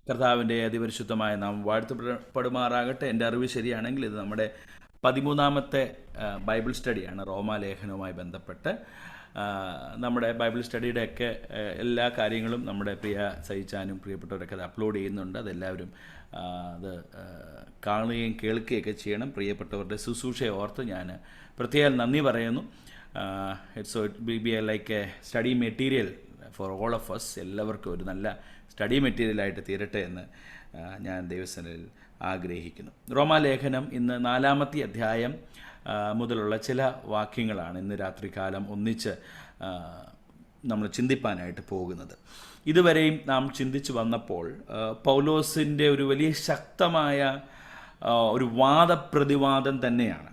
കർത്താവിൻ്റെ അതിപരിശുദ്ധമായ നാം വാഴ്ത്തപ്പെടുമാറാകട്ടെ. എൻ്റെ അറിവ് ശരിയാണെങ്കിൽ ഇത് നമ്മുടെ 13ാമത്തെ ബൈബിൾ സ്റ്റഡിയാണ് റോമാലേഖനവുമായി ബന്ധപ്പെട്ട്. നമ്മുടെ ബൈബിൾ സ്റ്റഡിയുടെയൊക്കെ എല്ലാ കാര്യങ്ങളും നമ്മുടെ പ്രിയ സഹിച്ചാനും പ്രിയപ്പെട്ടവരൊക്കെ അത് അപ്ലോഡ് ചെയ്യുന്നുണ്ട്. അതെല്ലാവരും അത് കാണുകയും കേൾക്കുകയൊക്കെ ചെയ്യണം. പ്രിയപ്പെട്ടവരുടെ ശുശ്രൂഷയെ ഓർത്ത് ഞാൻ പ്രത്യേകം നന്ദി പറയുന്നു. It be like A study material for all of us. എല്ലാവർക്കും ഒരു നല്ല സ്റ്റഡി മെറ്റീരിയലായിട്ട് തീരട്ടെ എന്ന് ഞാൻ ദൈവസന്നിധിയിൽ ആഗ്രഹിക്കുന്നു. റോമാലേഖനം ഇന്ന് 4ാമത്തെ അധ്യായം മുതലുള്ള ചില വാക്യങ്ങളാണ് ഇന്ന് രാത്രികാലം ഒന്നിച്ച് നമ്മൾ ചിന്തിപ്പാനായിട്ട് പോകുന്നത്. ഇതുവരെയും നാം ചിന്തിച്ചു വന്നപ്പോൾ പൗലോസിൻ്റെ ഒരു വലിയ ശക്തമായ ഒരു വാദപ്രതിവാദം തന്നെയാണ്.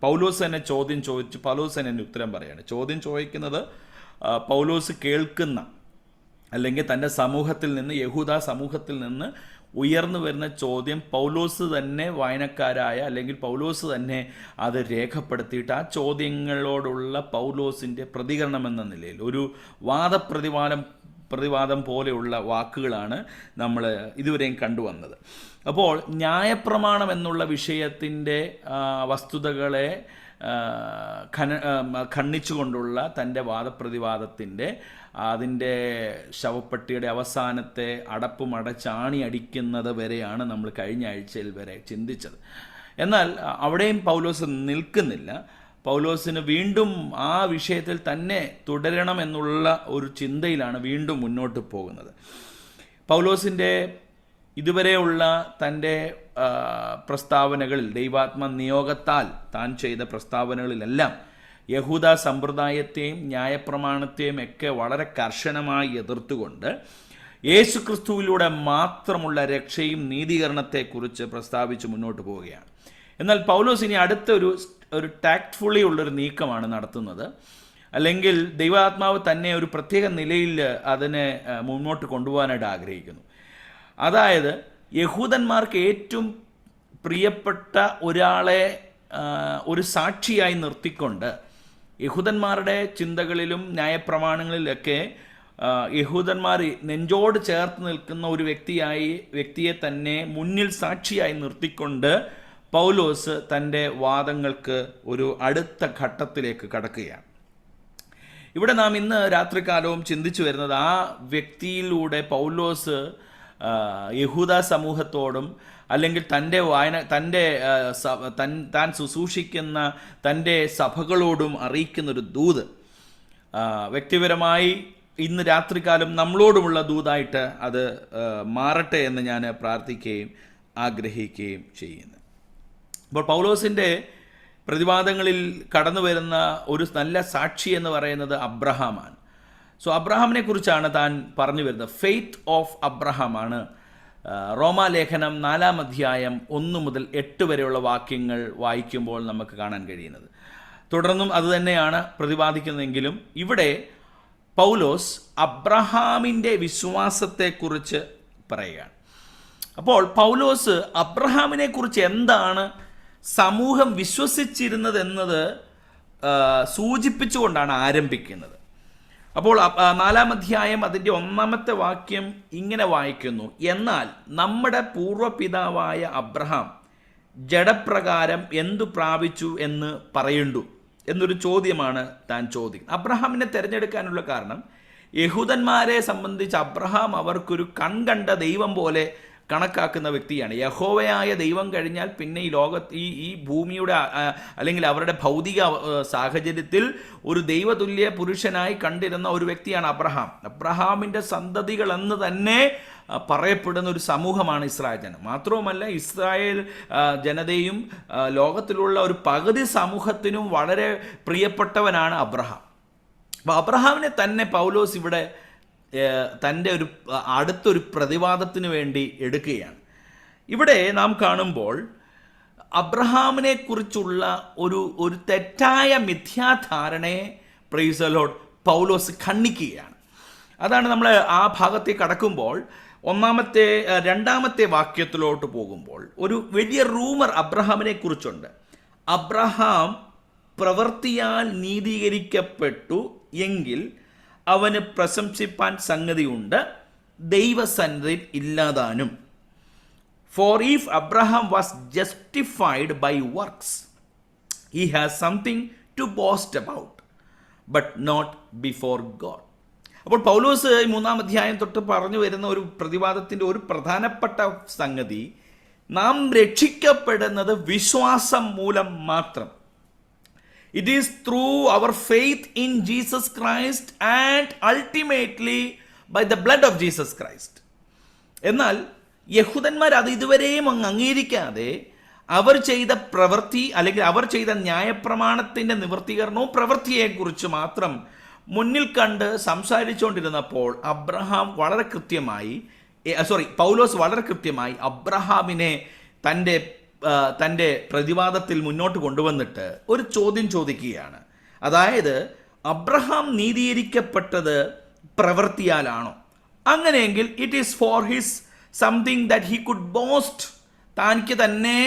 പൗലോസ് തന്നെ ചോദ്യം ചോദിച്ചു, പൗലോസ് തന്നെ ഉത്തരം പറയാണ്. ചോദ്യം ചോദിക്കുന്നത് പൗലോസ് കേൾക്കുന്ന അല്ലെങ്കിൽ തൻ്റെ സമൂഹത്തിൽ നിന്ന്, യഹൂദ സമൂഹത്തിൽ നിന്ന് ഉയർന്നു വരുന്ന ചോദ്യം പൗലോസ് തന്നെ വായനക്കാരായ അല്ലെങ്കിൽ പൗലോസ് തന്നെ അത് രേഖപ്പെടുത്തിയിട്ട് ആ ചോദ്യങ്ങളോടുള്ള പൗലോസിൻ്റെ പ്രതികരണം എന്ന നിലയിൽ ഒരു പ്രതിവാദം പോലെയുള്ള വാക്കുകളാണ് നമ്മൾ ഇതുവരെയും കണ്ടുവന്നത്. അപ്പോൾ ന്യായപ്രമാണം എന്നുള്ള വിഷയത്തിൻ്റെ വസ്തുതകളെ ഖണ്ഡിച്ചുകൊണ്ടുള്ള തൻ്റെ വാദപ്രതിവാദത്തിൻ്റെ അതിൻ്റെ ശവപ്പെട്ടിയുടെ അവസാനത്തെ അടപ്പുമടച്ചാണി അടിക്കുന്നത് വരെയാണ് നമ്മൾ കഴിഞ്ഞ ആഴ്ചയിൽ വരെ ചിന്തിച്ചത്. എന്നാൽ അവിടെയും പൗലോസ് നിൽക്കുന്നില്ല. പൗലോസിന് വീണ്ടും ആ വിഷയത്തിൽ തന്നെ തുടരണമെന്നുള്ള ഒരു ചിന്തയിലാണ് വീണ്ടും മുന്നോട്ട് പോകുന്നത്. പൗലോസിൻ്റെ ഇതുവരെയുള്ള തൻ്റെ പ്രസ്താവനകളിൽ, ദൈവാത്മ നിയോഗത്താൽ താൻ ചെയ്ത പ്രസ്താവനകളിലെല്ലാം യഹൂദ സമ്പ്രദായത്തെയും ന്യായപ്രമാണത്തെയും ഒക്കെ വളരെ കർശനമായി എതിർത്തുകൊണ്ട് യേശുക്രിസ്തുവിലൂടെ മാത്രമുള്ള രക്ഷയും നീതീകരണത്തെക്കുറിച്ച് പ്രസ്താവിച്ച് മുന്നോട്ട് പോവുകയാണ്. എന്നാൽ പൗലോസ് ഇനി അടുത്ത ഒരു ടാക്ട്ഫുള്ളി ഉള്ളൊരു നീക്കമാണ് നടത്തുന്നത്. അല്ലെങ്കിൽ ദൈവാത്മാവ് തന്നെ ഒരു പ്രത്യേക നിലയിൽ അതിനെ മുന്നോട്ട് കൊണ്ടുപോകാനായിട്ട് ആഗ്രഹിക്കുന്നു. അതായത് യഹൂദന്മാർക്ക് ഏറ്റവും പ്രിയപ്പെട്ട ഒരാളെ ഒരു സാക്ഷിയായി നിർത്തിക്കൊണ്ട് യഹൂദന്മാരുടെ ചിന്തകളിലും ന്യായപ്രമാണങ്ങളിലൊക്കെ യഹൂദന്മാർ നെഞ്ചോട് ചേർത്ത് നിൽക്കുന്ന ഒരു വ്യക്തിയെ തന്നെ മുന്നിൽ സാക്ഷിയായി നിർത്തിക്കൊണ്ട് പൗലോസ് തൻ്റെ വാദങ്ങൾക്ക് ഒരു അടുത്ത ഘട്ടത്തിലേക്ക് കടക്കുകയാണ്. ഇവിടെ നാം ഇന്ന് രാത്രികാലവും ചിന്തിച്ചു വരുന്നത് ആ വ്യക്തിയിലൂടെ പൗലോസ് യഹൂദ സമൂഹത്തോടും അല്ലെങ്കിൽ താൻ ശുശ്രൂഷിക്കുന്ന തൻ്റെ സഭകളോടും അറിയിക്കുന്നൊരു ദൂത് വ്യക്തിപരമായി ഇന്ന് രാത്രികാലം നമ്മളോടുമുള്ള ദൂതായിട്ട് അത് മാറട്ടെ എന്ന് ഞാൻ പ്രാർത്ഥിക്കുകയും ആഗ്രഹിക്കുകയും ചെയ്യുന്നു. അപ്പോൾ പൗലോസിൻ്റെ പ്രതിവാദങ്ങളിൽ കടന്നു വരുന്ന ഒരു നല്ല സാക്ഷി എന്ന് പറയുന്നത് അബ്രഹാമാണ്. അബ്രഹാമിനെ കുറിച്ചാണ് താൻ പറഞ്ഞു വരുന്നത്. ഫെയ്ത്ത് ഓഫ് അബ്രഹാം ആണ് റോമാലേഖനം 4ാം അധ്യായം 1 മുതൽ 8 വരെയുള്ള വാക്യങ്ങൾ വായിക്കുമ്പോൾ നമുക്ക് കാണാൻ കഴിയുന്നത്. തുടർന്നും അതുതന്നെയാണ് പ്രതിപാദിക്കുന്നതെങ്കിലും ഇവിടെ പൗലോസ് അബ്രഹാമിൻ്റെ വിശ്വാസത്തെക്കുറിച്ച് പറയുകയാണ്. അപ്പോൾ പൗലോസ് അബ്രഹാമിനെ കുറിച്ച് എന്താണ് സമൂഹം വിശ്വസിച്ചിരുന്നത് എന്നത് സൂചിപ്പിച്ചുകൊണ്ടാണ് ആരംഭിക്കുന്നത്. അപ്പോൾ 4ാം അധ്യായം അതിൻ്റെ 1ാമത്തെ വാക്യം ഇങ്ങനെ വായിക്കുന്നു: എന്നാൽ നമ്മുടെ പൂർവ്വപിതാവായ അബ്രഹാം ജഡപ്രകാരം എന്തു പ്രാപിച്ചു എന്ന് പറയുന്നു എന്നൊരു ചോദ്യമാണ് താൻ ചോദിക്കുന്നത്. അബ്രഹാമിനെ തിരഞ്ഞെടുക്കാനുള്ള കാരണം യഹൂദന്മാരെ സംബന്ധിച്ച് അബ്രഹാം അവർക്കൊരു കൺകണ്ട ദൈവം പോലെ കണക്കാക്കുന്ന വ്യക്തിയാണ്. യഹോവയായ ദൈവം കഴിഞ്ഞാൽ പിന്നെ ഈ ഭൂമിയുടെ അല്ലെങ്കിൽ അവരുടെ ഭൗതിക സാഹചര്യത്തിൽ ഒരു ദൈവതുല്യ പുരുഷനായി കണ്ടിരുന്ന ഒരു വ്യക്തിയാണ് അബ്രഹാം. അബ്രഹാമിൻ്റെ സന്തതികൾ എന്ന് തന്നെ പറയപ്പെടുന്ന ഒരു സമൂഹമാണ് ഇസ്രായേൽ ജനം. മാത്രവുമല്ല, ഇസ്രായേൽ ജനതയും ലോകത്തിലുള്ള ഒരു പകുതി സമൂഹത്തിനും വളരെ പ്രിയപ്പെട്ടവനാണ് അബ്രഹാം. അപ്പോൾ അബ്രഹാമിനെ തന്നെ പൗലോസ് ഇവിടെ തൻ്റെ ഒരു അടുത്തൊരു പ്രതിവാദത്തിന് വേണ്ടി എടുക്കുകയാണ്. ഇവിടെ നാം കാണുമ്പോൾ അബ്രഹാമിനെ കുറിച്ചുള്ള ഒരു തെറ്റായ മിഥ്യാധാരണയെ പ്രൈസ് ദി ലോർഡ് പൗലോസ് ഖണ്ഡിക്കുകയാണ്. അതാണ് നമ്മൾ ആ ഭാഗത്തേക്ക് കടക്കുമ്പോൾ 2ാമത്തെ വാക്യത്തിലോട്ട് പോകുമ്പോൾ ഒരു വലിയ റൂമർ അബ്രഹാമിനെ കുറിച്ചുണ്ട്. അബ്രഹാം പ്രവൃത്തിയാൽ നീതീകരിക്കപ്പെട്ടു എങ്കിൽ അവന് പ്രശംസിപ്പാൻ സംഗതിയുണ്ട്, ദൈവസന്നിധിയിൽ ഇല്ലാതാനും. For if Abraham was justified by works, he has something to boast about, but not before God. അപ്പോൾ പൗലോസ് ഈ 3-ാം അധ്യായം തൊട്ട് പറഞ്ഞു വരുന്ന ഒരു പ്രതിവാദത്തിൻ്റെ ഒരു പ്രധാനപ്പെട്ട സംഗതി, നാം രക്ഷിക്കപ്പെടുന്നത് വിശ്വാസം മൂലം മാത്രം. It is through our faith in Jesus Christ and ultimately by the blood of Jesus Christ. എന്നാൽ യഹൂദന്മാർ അത് ഇതുവരെയും അങ്ങ് അംഗീകരിക്കാതെ അവർ ചെയ്ത പ്രവൃത്തി അല്ലെങ്കിൽ അവർ ചെയ്ത ന്യായപ്രമാണത്തിൻ്റെ നിവൃത്തീകരണവും പ്രവൃത്തിയെക്കുറിച്ച് മാത്രം മുന്നിൽ കണ്ട് സംസാരിച്ചുകൊണ്ടിരുന്നപ്പോൾ പൗലോസ് വളരെ കൃത്യമായി അബ്രഹാമിനെ തൻ്റെ പ്രതിവാദത്തിൽ മുന്നോട്ട് കൊണ്ടുവന്നിട്ട് ഒരു ചോദ്യം ചോദിക്കുകയാണ്. അതായത്, അബ്രഹാം നീതീകരിക്കപ്പെട്ടത് പ്രവൃത്തിയാലാണോ? അങ്ങനെയെങ്കിൽ it is for his something that he could boast. തനിക്ക് തന്നെ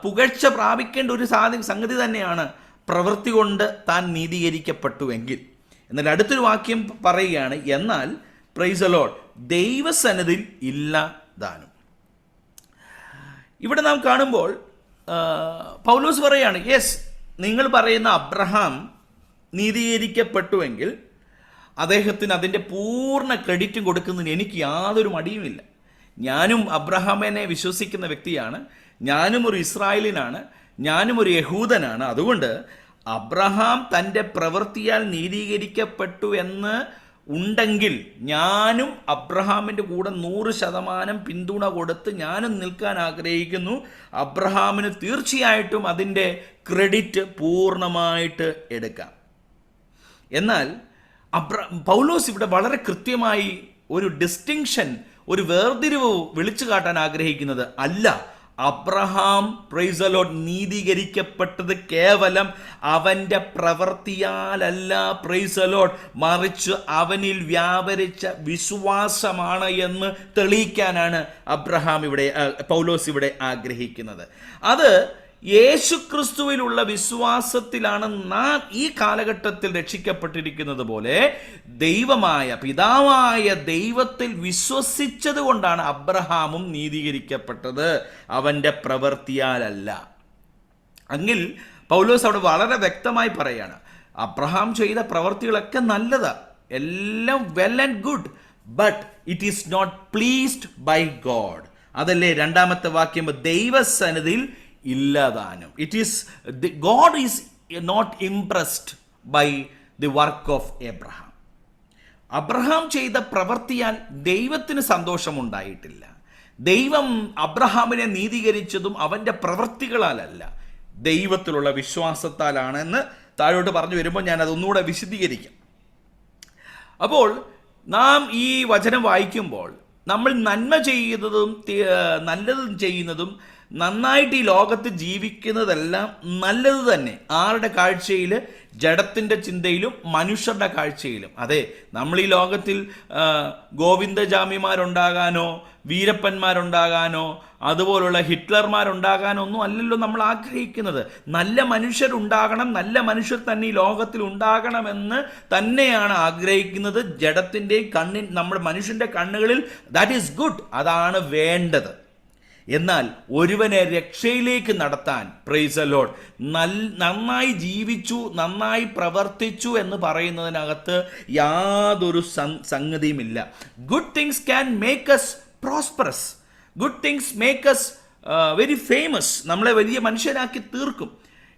പുകഴ്ച പ്രാപിക്കേണ്ട ഒരു സംഗതി തന്നെയാണ് പ്രവൃത്തി കൊണ്ട് താൻ നീതീകരിക്കപ്പെട്ടുവെങ്കിൽ. എന്നാൽ അടുത്തൊരു വാക്യം പറയുകയാണ്, എന്നാൽ പ്രൈസ് ദി ലോർഡ് ദൈവസന്നിധിയിൽ ഇല്ല താനും. ഇവിടെ നാം കാണുമ്പോൾ പൗലോസ് പറയുകയാണ്, യെസ്, നിങ്ങൾ പറയുന്ന അബ്രഹാം നീതീകരിക്കപ്പെട്ടുവെങ്കിൽ അദ്ദേഹത്തിന് അതിൻ്റെ പൂർണ്ണ ക്രെഡിറ്റും കൊടുക്കുന്നതിന് എനിക്ക് യാതൊരു മടിയുമില്ല. ഞാനും അബ്രഹാമിനെ വിശ്വസിക്കുന്ന വ്യക്തിയാണ്, ഞാനും ഒരു ഇസ്രായേലിനാണ്, ഞാനും ഒരു യഹൂദനാണ്. അതുകൊണ്ട് അബ്രഹാം തൻ്റെ പ്രവൃത്തിയാൽ നീതീകരിക്കപ്പെട്ടു എന്ന് ഉണ്ടെങ്കിൽ ഞാനും അബ്രഹാമിൻ്റെ കൂടെ 100% പിന്തുണ കൊടുത്ത് ഞാനും നിൽക്കാൻ ആഗ്രഹിക്കുന്നു. അബ്രഹാമിന് തീർച്ചയായിട്ടും അതിൻ്റെ ക്രെഡിറ്റ് പൂർണ്ണമായിട്ട് എടുക്കാം. എന്നാൽ പൗലോസ് ഇവിടെ വളരെ കൃത്യമായി ഒരു ഡിസ്റ്റിങ്ഷൻ, ഒരു വേർതിരിവ് വിളിച്ചു കാട്ടാൻ ആഗ്രഹിക്കുന്നത് അല്ല. അബ്രഹാം പ്രൈസ് ദി ലോർഡ് നീതീകരിക്കപ്പെട്ടത് കേവലം അവൻ്റെ പ്രവൃത്തിയാലല്ല, പ്രൈസ് ദി ലോർഡ്, മറിച്ച് അവനിൽ വ്യാപരിച്ച വിശ്വാസമാണ് എന്ന് തെളിയിക്കാനാണ് പൗലോസ് ഇവിടെ ആഗ്രഹിക്കുന്നത്. അത് യേശുക്രിസ്തുവിലുള്ള വിശ്വാസത്തിലാണ് നാം ഈ കാലഘട്ടത്തിൽ രക്ഷിക്കപ്പെട്ടിരിക്കുന്നത് പോലെ പിതാവായ ദൈവത്തിൽ വിശ്വസിച്ചത് കൊണ്ടാണ് അബ്രഹാമും നീതീകരിക്കപ്പെട്ടത്, അവൻ്റെ പ്രവൃത്തിയാലല്ല. എങ്കിൽ പൗലോസ് അവിടെ വളരെ വ്യക്തമായി പറയാണ്, അബ്രഹാം ചെയ്ത പ്രവൃത്തികളൊക്കെ നല്ലതാ, എല്ലാം well and good, but it is not pleased by God. അതല്ലേ 2-ാമത്തെ വാക്യം, ദൈവസന്നിധിയിൽ ഇല്ലതാനും. God is not impressed by the work of Abraham. Abraham ചെയ്ത പ്രവൃത്തിയാൽ ദൈവത്തിന് സന്തോഷമുണ്ടായിട്ടില്ല. ദൈവം അബ്രഹാമിനെ നീതീകരിച്ചതും അവൻ്റെ പ്രവൃത്തികളാലല്ല, ദൈവത്തിലുള്ള വിശ്വാസത്താലാണെന്ന് താഴോട്ട് പറഞ്ഞു വരുമ്പോൾ ഞാൻ അതൊന്നുകൂടെ വിശദീകരിക്കാം. അപ്പോൾ നാം ഈ വചനം വായിക്കുമ്പോൾ നമ്മൾ നന്മ ചെയ്യുന്നതും നല്ലതും ചെയ്യുന്നതും നന്നായിട്ട് ഈ ലോകത്ത് ജീവിക്കുന്നതെല്ലാം നല്ലത് തന്നെ. ആരുടെ കാഴ്ചയിൽ? ജഡത്തിൻ്റെ ചിന്തയിലും മനുഷ്യരുടെ കാഴ്ചയിലും. അതെ, നമ്മൾ ഈ ലോകത്തിൽ ഗോവിന്ദജാമിമാരുണ്ടാകാനോ വീരപ്പന്മാരുണ്ടാകാനോ അതുപോലുള്ള ഹിറ്റ്ലർമാരുണ്ടാകാനോ ഒന്നും അല്ലല്ലോ നമ്മൾ ആഗ്രഹിക്കുന്നത്. നല്ല മനുഷ്യരുണ്ടാകണം, നല്ല മനുഷ്യർ തന്നെ ഈ ലോകത്തിൽ ഉണ്ടാകണമെന്ന് തന്നെയാണ് ആഗ്രഹിക്കുന്നത്. ജഡത്തിൻ്റെയും നമ്മുടെ മനുഷ്യൻ്റെ കണ്ണുകളിൽ ദാറ്റ് ഈസ് ഗുഡ്, അതാണ് വേണ്ടത്. എന്നാൽ ഒരുവനെ രക്ഷയിലേക്ക് നടത്താൻ പ്രൈസ് ദി ലോർഡ് നന്നായി ജീവിച്ചു, നന്നായി പ്രവർത്തിച്ചു എന്ന് പറയുന്നതിനകത്ത് യാതൊരു സംഗതിയുമില്ല. Good things can make us prosperous, good things make us very famous, നമ്മളെ വലിയ മനുഷ്യനാക്കി തീർക്കും.